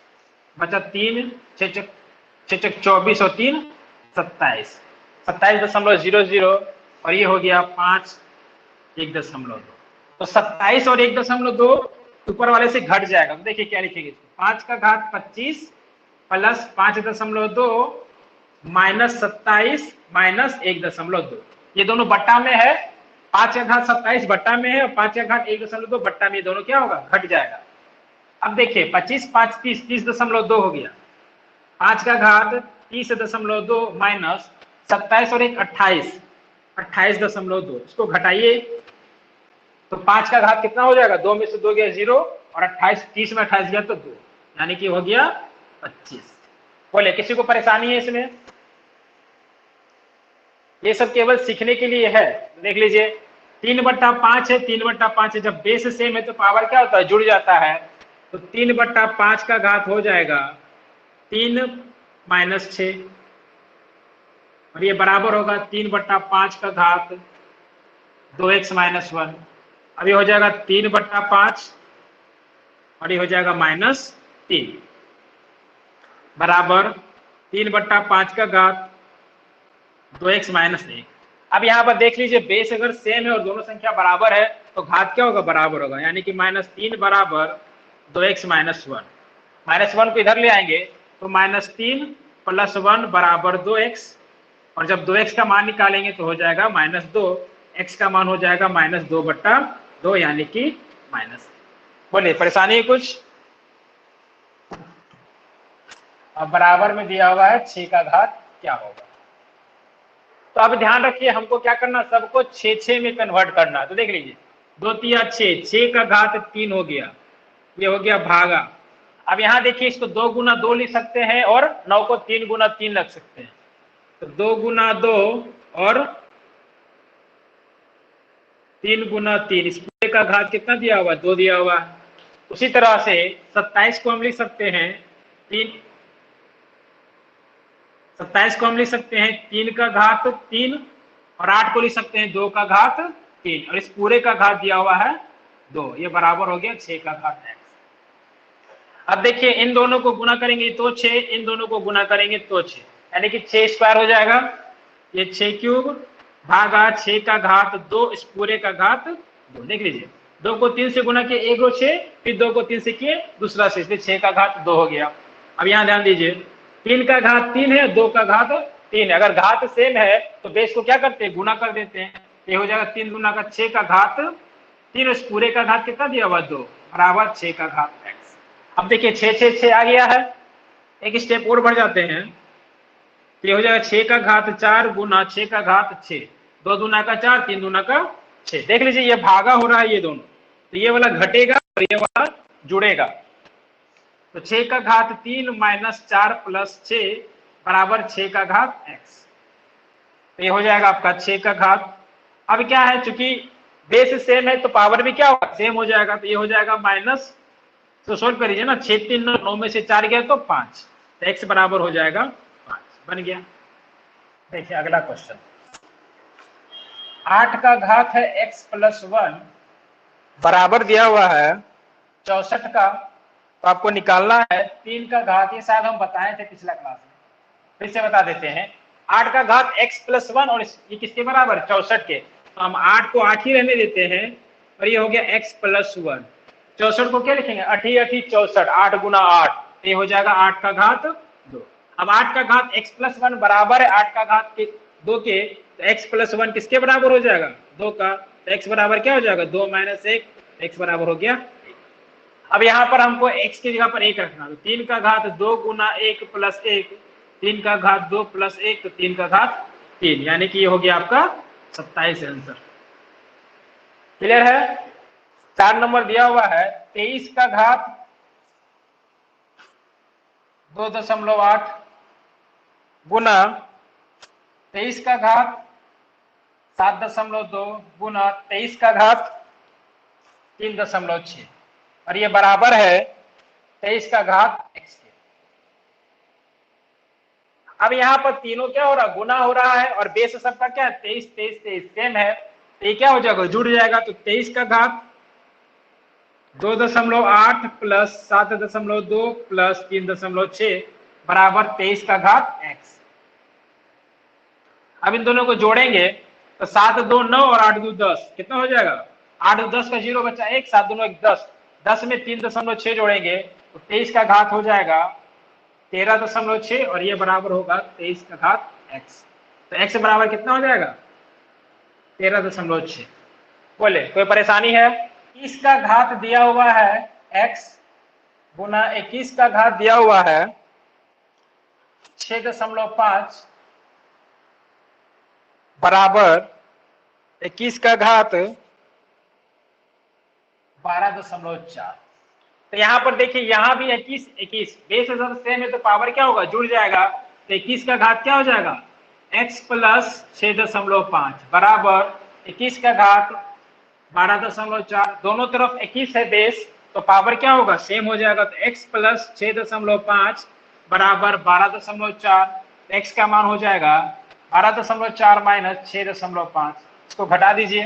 [SPEAKER 1] बचा 3, 6 चौक 24 और 3 27, 27.00 और ये हो गया 5 1.2। तो 27 और 1.2 ऊपर वाले से घट जाएगा। तो देखिए क्या लिखेंगे इसको, 5 का घात 25 प्लस 5.2 माइनस 27 माइनस 1.2। ये दोनों बट्टा में है, 5 का घात 27 बट्टा में है और 5 का घात 1.2 बट्टा में, दोनों क्या होगा घट जाएगा। अब देखिए 25 5 30 30.2 हो गया, 5 का घात 30.2 माइनस 27 और 1 28 28.2, इसको घटाइए तो 5 का घात कितना हो जाएगा, 2 में से 2 गया 0 और 28 30 में 28 गया तो 2, यानी कि हो गया 25। बोले किसी को परेशानी है इसमें? ये सब केवल सीखने के लिए है। देख लीजिए 3/5 है, 3/5 है, जब बेस सेम है तो पावर क्या होता है, जुड़ जाता है। तो 3/5 का घात हो जाएगा 3 माइनस 6 और ये बराबर होगा 3/5 का घात 2x माइनस 1। अब ये हो जाएगा 3/5 और ये हो जाएगा -3 बराबर 3/5 का घात 2x माइनस 1। अब यहाँ पर देख लीजिए बेस अगर सेम है और दोनों संख्या बराबर है तो घात क्या होगा, बराबर होगा, यानी कि -3 बराबर 2x माइनस 1। -1 को इधर ले आएंगे तो -3 प्लस 1 बराबर 2x और जब 2x का मान निकालेंगे तो हो जाएगा -2, x का मान हो जाएगा -2/2 यानी कि माइनस। बोलिए परेशानी है कुछ? अब बराबर में दिया हुआ है 6 का घात क्या होगा। तो अब ध्यान रखिए हमको क्या करना, सबको 6 6 में कन्वर्ट करना। तो देख लीजिए 2 तिया 6, 6 का घात 3 हो गया, ये हो गया भागा। अब यहाँ देखिए इसको 2 गुना 2 लिख सकते हैं और 9 को 3 गुना 3 रख सकते हैं। तो 2 गुना 2 और 3 गुना 3, इस पूरे का घात कितना दिया हुआ है? 2 दिया हुआ है। उसी तरह से 27 को हम लिख सकते हैं 3 का घात 3 और 8 को लिख सकते हैं 2 का घात 3 और इस पूरे का घात दिया हुआ है 2। ये बराबर हो गया 6 का घात x। अब देखिए इन दोनों को गुना करेंगे तो 6, इन दोनों को गुना करेंगे तो 6, यानी कि 6 स्क्वायर हो जाएगा। ये 6 क्यूब भागा 6 का घात 2, इस पूरे का घात 2। देख लीजिए 2 को 3 से गुना किए 1 और 6, फिर 2 को 3 से किए दूसरा 6, इसलिए 6 का घात 2 हो गया। अब यहाँ ध्यान दीजिए 3 का घात 3 है, 2 का घात 3 है। अगर घात सेम है तो बेस को क्या करते हैं? गुना कर देते हैं। ये हो जाएगा 3 गुना का 6 का घात 3, इस पूरे का घात कितना दिया हुआ? 2 बराबर 6 का घात x। अब देखिए 6 6 6 आ गया है, एक स्टेप और बढ़ जाते हैं। ये हो जाएगा 6 का घात 4 गुना 6 का घात 6, 2 दूना का 4, 3 दूना का 6। देख लीजिए ये भागा हो रहा है ये दोनों, तो ये वाला घटेगा और ये वाला जुड़ेगा। तो 6 का घात 3 माइनस 4 प्लस 6 बराबर 6 का घात x। तो ये हो जाएगा आपका 6 का घात। अब क्या है, चूंकि बेस सेम है तो पावर भी क्या होगा? सेम हो जाएगा। तो ये हो जाएगा माइनस, तो सोल्व करिए ना, 6 3 9 में से 4 गया तो 5, तो x बराबर हो जाएगा 5। बन गया। देखिए अगला क्वेश्चन, 8 का घात है x प्लस 1 बराबर दिया हुआ है 64 का। तो आपको निकालना है 3 का घात, ये शायद हम बताए थे पिछला क्लास में, फिर से बता देते हैं। 8 का घात x प्लस 1 और ये किसके बराबर? 64 के। तो हम 8 को 8 ही रहने देते हैं और ये हो गया x प्लस 1। 64 को क्या लिखेंगे? 8 8 64, 8 गुना 8, ये हो जाएगा 8 का घात 2। अब 8 का घात x प्लस 1 बराबर है 8 का घात के 2 के, तो x प्लस 1 किसके बराबर हो जाएगा? 2 का। तो x बराबर क्या हो जाएगा? 2 माइनस 1, x बराबर हो गया। अब यहाँ पर हमको x की जगह पर 1 रखना, तो 3 का घात 2 गुना 1 प्लस 1, 3 का घात 2 प्लस 1, तो 3 का घात 3, यानी कि ये हो गया आपका 27 आंसर। क्लियर है? 4 नंबर दिया हुआ है 23 का घात 2.8 गुना 23 का घात 7.2 गुना 23 का घात 3.6 और ये बराबर है 23 का घात x के। अब यहाँ पर तीनों क्या हो रहा? गुना हो रहा है और बेस सबका क्या है? 23 23 23 सेम है, तो ये क्या हो जाएगा? जुड़ जाएगा। तो 23 का घात 2.8 प्लस 7.2 प्लस 3.6 बराबर 23 का घात x। अब इन दोनों को जोड़ेंगे तो 7 2 9 और 8 2 10, कितना हो जाएगा? 8 10 का 0 बचा 1, 7 2 1 10, 10 में 3.6 जोड़ेंगे तो 23 का घात हो जाएगा 13.6 और ये बराबर होगा 23 का घात x। तो x बराबर कितना हो जाएगा? 13.6। बोले कोई परेशानी है? 21 का घात दिया हुआ है x गुना 21 का घात दिया हुआ है 6.5 बराबर 21 का घात 12.4। तो यहां पर देखिए यहां भी 21 21 बेस सेम है तो पावर क्या होगा? जुड़ जाएगा। तो 21 का घात क्या हो जाएगा? x प्लस 6.5 बराबर 21 का घात 12.4। दोनों तरफ 21 है बेस, तो पावर क्या होगा? सेम हो जाएगा। तो x प्लस 6.5 बराबर 12.4, x का मान हो जाएगा 12.4 माइनस 6.5। इसको घटा दीजिए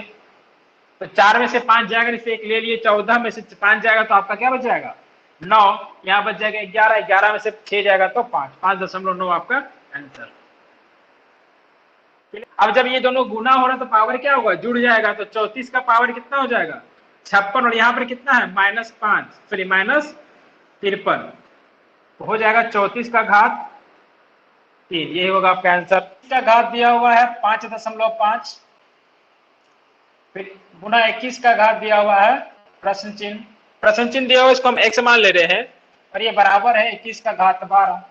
[SPEAKER 1] तो 4 में से 5 जाएगा, इसे 1 ले लिए, 14 में से 5 जाएगा तो आपका क्या बच जाएगा? 9। यहाँ बच जाएगा 11, 11 में से 6 जाएगा तो 5, 5.9 आपका आंसर। अब जब ये दोनों गुना हो रहा तो पावर क्या होगा? जुड़ जाएगा। तो 34 का पावर कितना हो जाएगा? 56 और यहाँ पर कितना है? -5, सॉरी -53, हो जाएगा 34 का घात 3, यही होगा आपका आंसर। इसका घात दिया हुआ है 5.5, फिर गुना 21 का घात दिया हुआ है प्रश्न चिन्ह दिया हुआ, इसको हम x मान ले रहे हैं और ये बराबर है 21 का घात 12।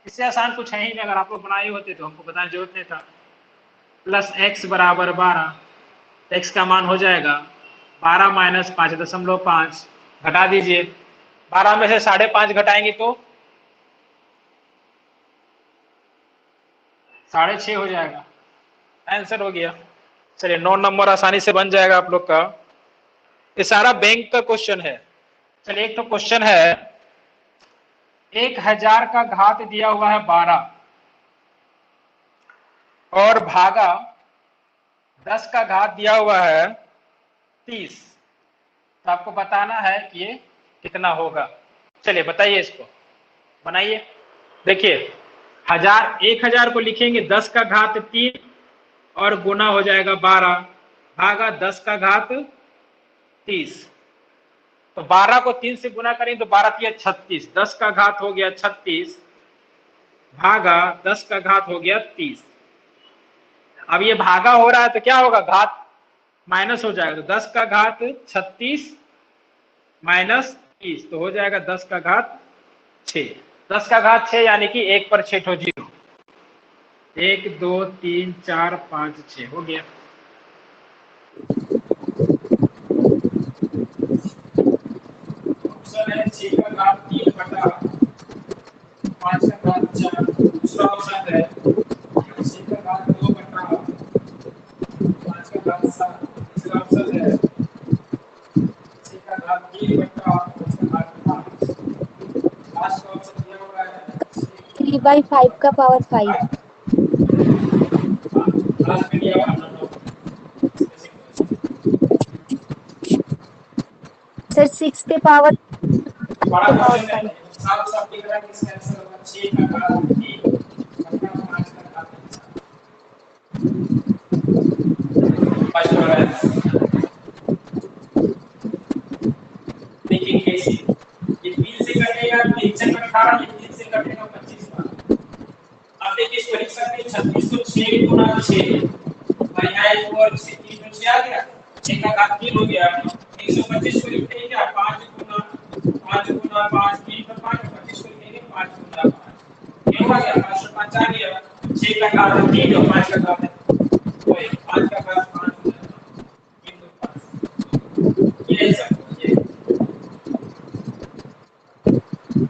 [SPEAKER 1] इससे आसान कुछ है ही नहीं, अगर आप लोग बनाए होते तो हमको बताने जरूरत नहीं था। प्लस x बराबर 12, x का मान हो जाएगा 12 माइनस 5.5, घटा दीजिए 12 में से 5.5 घटाएंगे तो 6.5 हो जाएगा। आंसर हो गया। चलिए 9 नंबर आसानी से बन जाएगा आप लोग का। ये सारा बैंक का क्वेश्चन है। चलिए एक तो क्वेश्चन है 1000 का घात दिया हुआ है 12 और भागा 10 का घात दिया हुआ है 30। तो आपको बताना है कि ये कितना होगा। चलिए बताइए, इसको बनाइए। देखिए 1000 को लिखेंगे 10 का घात 3 और गुना हो जाएगा 12 भागा 10 का घात 30। तो 12 को 3 से गुना करें तो 12 3 36, 10 का घात हो गया 36 भागा 10 का घात हो गया 30। अब ये भागा हो रहा है तो क्या होगा, घात माइनस हो जाएगा। तो 10 का घात 36 माइनस 30 तो हो जाएगा 10 का घात 6। 10 का घात 6 यानी कि 1 पर 6 0। 1 2 3 4 5 6 हो गया। ऑप्शन है 6 का घात 3 बटा 5 का घात 4। दूसरा ऑप्शन है 6 का घात 2 बटा 5 का घात 7। तीसरा ऑप्शन है 6 का घात 3 बटा 5 का घात 5। लास्ट का ऑप्शन दिया हुआ है
[SPEAKER 2] 3/5 का पावर 5।
[SPEAKER 1] लास्ट में दिया हुआ है 9।
[SPEAKER 2] सर 6 के पावर
[SPEAKER 1] बड़ा क्वेश्चन है, साफ साफ दिख रहा है कि इसका आंसर होगा 6 का घात 3 बटा 5 का घात 7। देखिए कैसे ये 3 से कटेगा 3 से 18, ये 3 से कटेगा 25 बार। अब देखिए इसको लिख सकते हैं 36 को 6 गुना 6 और यहाँ एक और 3 में 6 आ गया, 6 का घात 3 हो गया। 125 को लिखते हैं क्या 5 गुना 5 गुना 5 3 पर 5 25 को लिखेंगे 5 गुना 5 ये हो गया 505 आ गया। 6 का घात 3 और 5 का घात 5 का घात 5 हो जाएगा 3 2 5 ये सब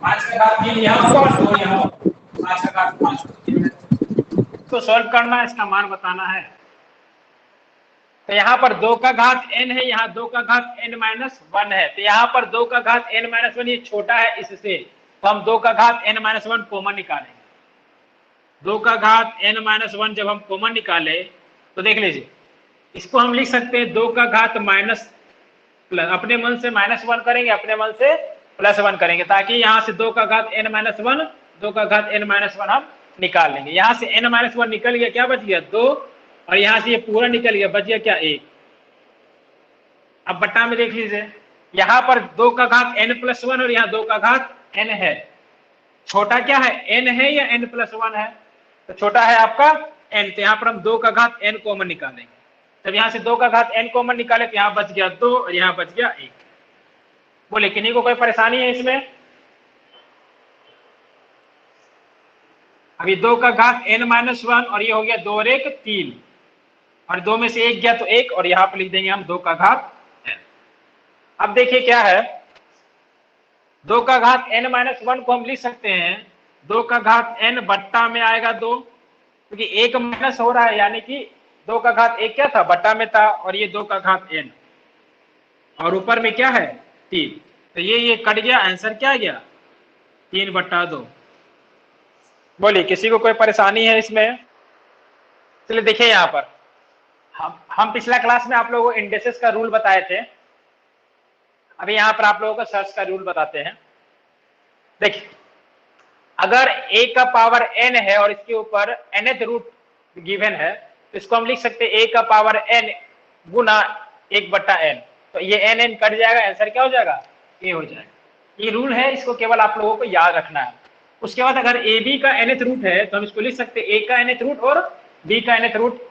[SPEAKER 1] 5 का घात 3 यहाँ और 2 यहाँ 5 का घात 5 तो सॉल्व करना है, इसका मान बताना है। तो यहाँ पर 2 का घात n है, यहाँ 2 का घात n-1 है। तो यहाँ पर 2 का घात n-1 ये छोटा है इससे, तो हम 2 का घात n-1 कॉमन निकालेंगे। 2 का घात n-1 जब हम कॉमन निकाले तो देख लीजिए इसको हम लिख सकते हैं 2 का घात माइनस प्लस, अपने मन से -1 करेंगे, अपने मन से +1 करेंगे, ताकि यहाँ से 2 का घात n-1 2 का घात n-1 हम निकाल लेंगे। यहाँ से n-1 निकल गया, क्या बच गया 2 और यहाँ से ये पूरा निकल गया, बच गया क्या 1। अब बट्टा में देख लीजिए यहाँ पर 2 का घात n+1 और यहाँ 2 का घात n है। छोटा क्या है n है या n+1 है, तो छोटा है आपका n, तो यहाँ पर हम 2 का घात n कॉमन निकालेंगे। जब यहाँ से 2 का घात n कॉमन निकाले तो यहाँ बच गया 2 और यहाँ बच गया 1। बोले किन्हीं को कोई परेशानी है इसमें? अभी 2 का घात n-1 और ये हो गया 2 और 1 3 और 2 में से 1 गया तो 1 और यहाँ पर लिख देंगे हम 2 का घात n। अब देखिए क्या है 2 का घात n-1 को हम लिख सकते हैं 2 का घात n बट्टा में आएगा 2, क्योंकि 1 माइनस हो रहा है, यानी कि 2 का घात 1 क्या था बट्टा में था और ये 2 का घात n और ऊपर में क्या है 3, तो ये कट गया, आंसर क्या आ गया 3/2। बोलिए किसी को कोई परेशानी है इसमें? चलिए देखिए यहाँ पर हम पिछला क्लास में आप लोगों को इंडेक्सेस का रूल बताए थे। अभी यहाँ पर आप लोगों को सर्च का रूल बताते हैं। देखिए अगर a का पावर n है और इसके ऊपर nth रूट गिवन है तो इसको हम लिख सकते हैं a का पावर n गुना 1/n। तो ये n कट जाएगा, आंसर क्या हो जाएगा a हो जाएगा। ये रूल है, इसको केवल आप लोगों को याद रखना है। उसके बाद अगर a b का nth रूट है तो हम इसको लिख सकते हैं a का nth रूट और b का nth रूट।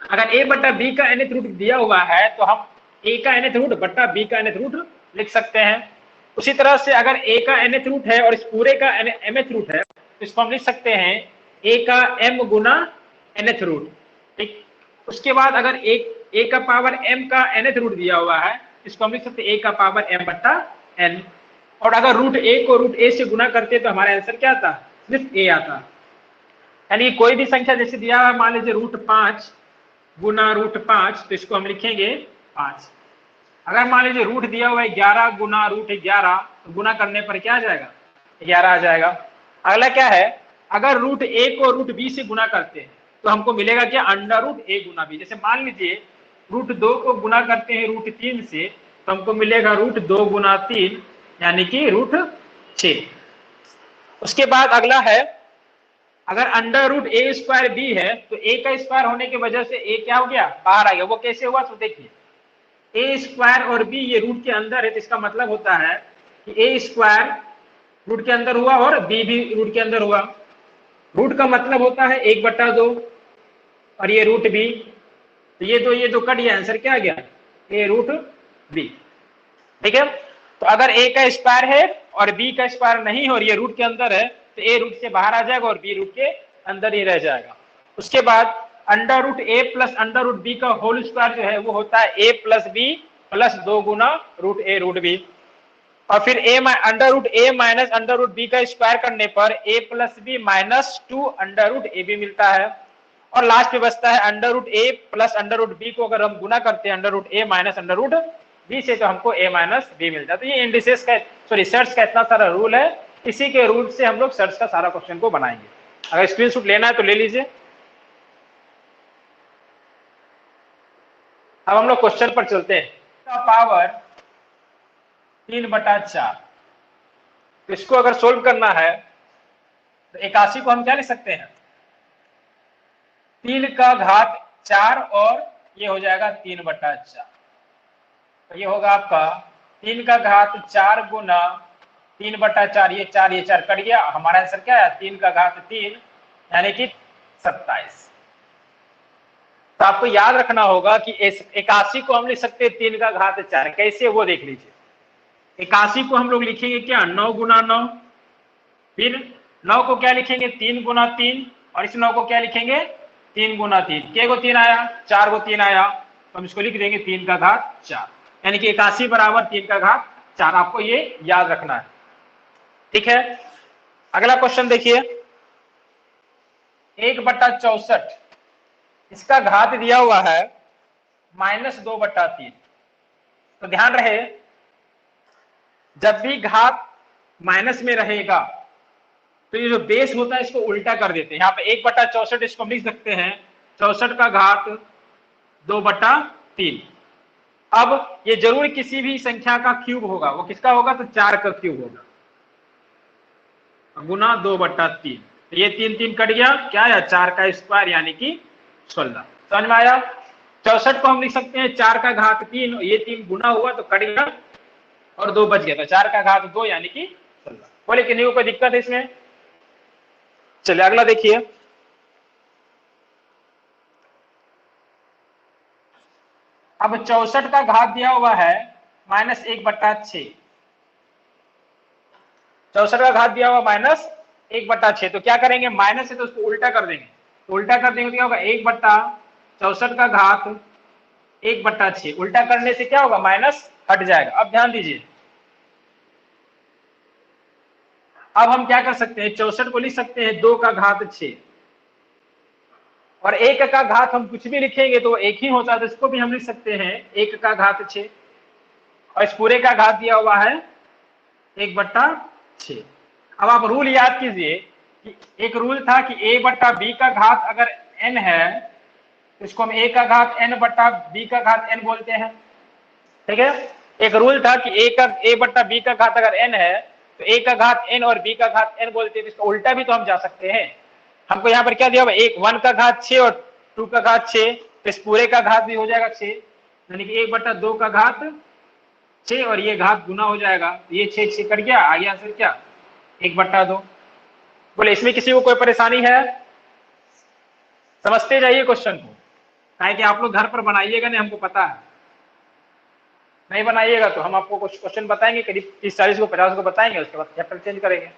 [SPEAKER 1] अगर a बट्टा b का nth रूट दिया हुआ है तो हम a का nth रूट बट्टा b का nth रूट लिख सकते हैं। उसी तरह से अगर a का nth रूट है और इस पूरे का mth रूट है तो इसको हम लिख सकते हैं a का m गुना nth रूट। ठीक, उसके बाद अगर a का पावर m का nth रूट दिया हुआ है इसको हम लिख सकते हैं a का पावर m बट्टा n। और अगर रूट ए को रूट ए से गुना करते तो हमारा आंसर क्या आता, सिर्फ ए आता। यानी कोई भी संख्या जैसे दिया है, मान लीजिए √5 गुना √5, तो इसको हम लिखेंगे 5। अगर मान लीजिए रूट दिया हुआ है 11 गुना √11, तो गुना करने पर क्या आ जाएगा, 11 आ जाएगा। अगला क्या है, अगर रूट ए को रूट बी से गुना करते हैं तो हमको मिलेगा क्या, √a गुना बी। जैसे मान लीजिए √2 को गुना करते हैं √3 से, तो हमको मिलेगा √2 गुना 3 यानी कि √6। उसके बाद अगला है, अगर √a² b है तो a का स्क्वायर होने की वजह से a क्या हो गया, बाहर आ गया। वो कैसे हुआ, तो देखिए a² और b ये रूट के अंदर है, तो इसका मतलब होता है कि a² रूट के अंदर हुआ और b भी रूट के अंदर हुआ। रूट का मतलब होता है 1/2 और ये √b, तो ये दो कट गया, आंसर क्या आ गया, a√b। ठीक है, तो अगर a का स्क्वायर है और b का स्क्वायर नहीं है और ये रूट के अंदर है, तो a रूट से बाहर आ जाएगा और b रूट के अंदर ही रह जाएगा। उसके बाद √a प्लस √b का होल स्क्वायर जो है वो होता है a plus b plus 2 Guna √a √b। और फिर √a माइनस √b का स्क्वायर करने पर a plus b minus 2 √ab मिलता है। और लास्ट में बचता है √a प्लस √b को अगर हम गुना करते हैं √a माइनस √b से, तो हमको a माइनस b मिलता है। तो ये इंडिसेस का सर्च का इतना सारा रूल है, इसी के रूल से हम लोग सर्च का सारा क्वेश्चन को बनाएंगे। अगर स्क्रीनशॉट लेना है तो ले लीजिए। अब हम लोग क्वेश्चन पर चलते हैं। पावर 3/4, तो इसको अगर सोल्व करना है तो 81 को हम क्या लिख सकते हैं, 3 का घात 4 और ये हो जाएगा 3/4। तो ये होगा आपका 3 का घात 4 गुना 3/4, ये 4 कट गया, हमारा आंसर क्या है 3 का घात 3 यानी कि 27। तो आपको याद रखना होगा कि 81 को हम लिख सकते हैं 3 का घात 4, कैसे वो देख लीजिए। 81 को हम लोग लिखेंगे क्या, 9 गुना 9, फिर 9 को क्या लिखेंगे 3 गुना 3, और इस 9 को क्या लिखेंगे 3 गुना 3। के को 3 आया, 4 को 3 आया, तो हम इसको लिख देंगे 3 का घात 4, यानी कि 81 बराबर 3 का घात 4। आपको ये याद रखना है, ठीक है। अगला क्वेश्चन देखिए, 1/64, इसका घात दिया हुआ है -2/3। तो ध्यान रहे, जब भी घात माइनस में रहेगा तो ये जो बेस होता है इसको उल्टा कर देते हैं। यहाँ पे 1/64 इसको हम लिख सकते हैं 64 का घात 2/3। अब ये जरूर किसी भी संख्या का क्यूब होगा, वो किसका होगा, तो 4 का क्यूब होगा, गुना 2/3। तो ये 3 कट गया, क्या आया 4 का स्क्वायर यानी कि 16। समझ में आया। 64 को हम लिख सकते हैं 4 का घात 3, ये 3 गुना हुआ तो कट गया और 2 बच गया, तो 4 का घात 2 यानी कि 16। बोले कि नहीं कोई दिक्कत है इसमें। चलिए अगला देखिए, अब 64 का घात दिया हुआ है -1/6। 64 का घात दिया हुआ -1/6, तो क्या करेंगे, माइनस है तो उसको उल्टा कर देंगे। तो उल्टा कर देंगे तो क्या होगा, 1/64 का घात 1/6, उल्टा करने से क्या होगा, माइनस हट जाएगा। अब ध्यान दीजिए, अब हम क्या कर सकते हैं, 64 को लिख सकते हैं 2 का घात 6, और 1 का घात हम कुछ भी लिखेंगे तो एक ही होता है, तो इसको भी हम लिख सकते हैं 1 का घात 6, और इस पूरे का घात दिया हुआ है 1/6। अब आप रूल याद कीजिए कि एक रूल था कि a/b का घात अगर n है तो इसको हम a का घात n/b का घात n बोलते हैं, ठीक है। एक रूल था कि a/b का घात अगर n है तो a का घात n और b का घात n बोलते हैं, इसका उल्टा भी तो हम जा सकते हैं। हमको यहाँ पर क्या दिया हुआ, 1 का घात 6 और 2 का घात 6, तो इस पूरे का घात भी हो जाएगा 6, यानी कि 1/2 का घात 6 और ये घात गुना हो जाएगा, ये 6 कट गया, आगे आंसर क्या 1/2। बोले इसमें किसी को कोई परेशानी है, समझते जाइए क्वेश्चन को, काहे कि आप लोग घर पर बनाइएगा नहीं, हमको पता है, नहीं बनाइएगा तो हम आपको कुछ क्वेश्चन बताएंगे, करीब 30-40 को 50 को बताएंगे, उसके बाद चैप्टर चेंज करेंगे।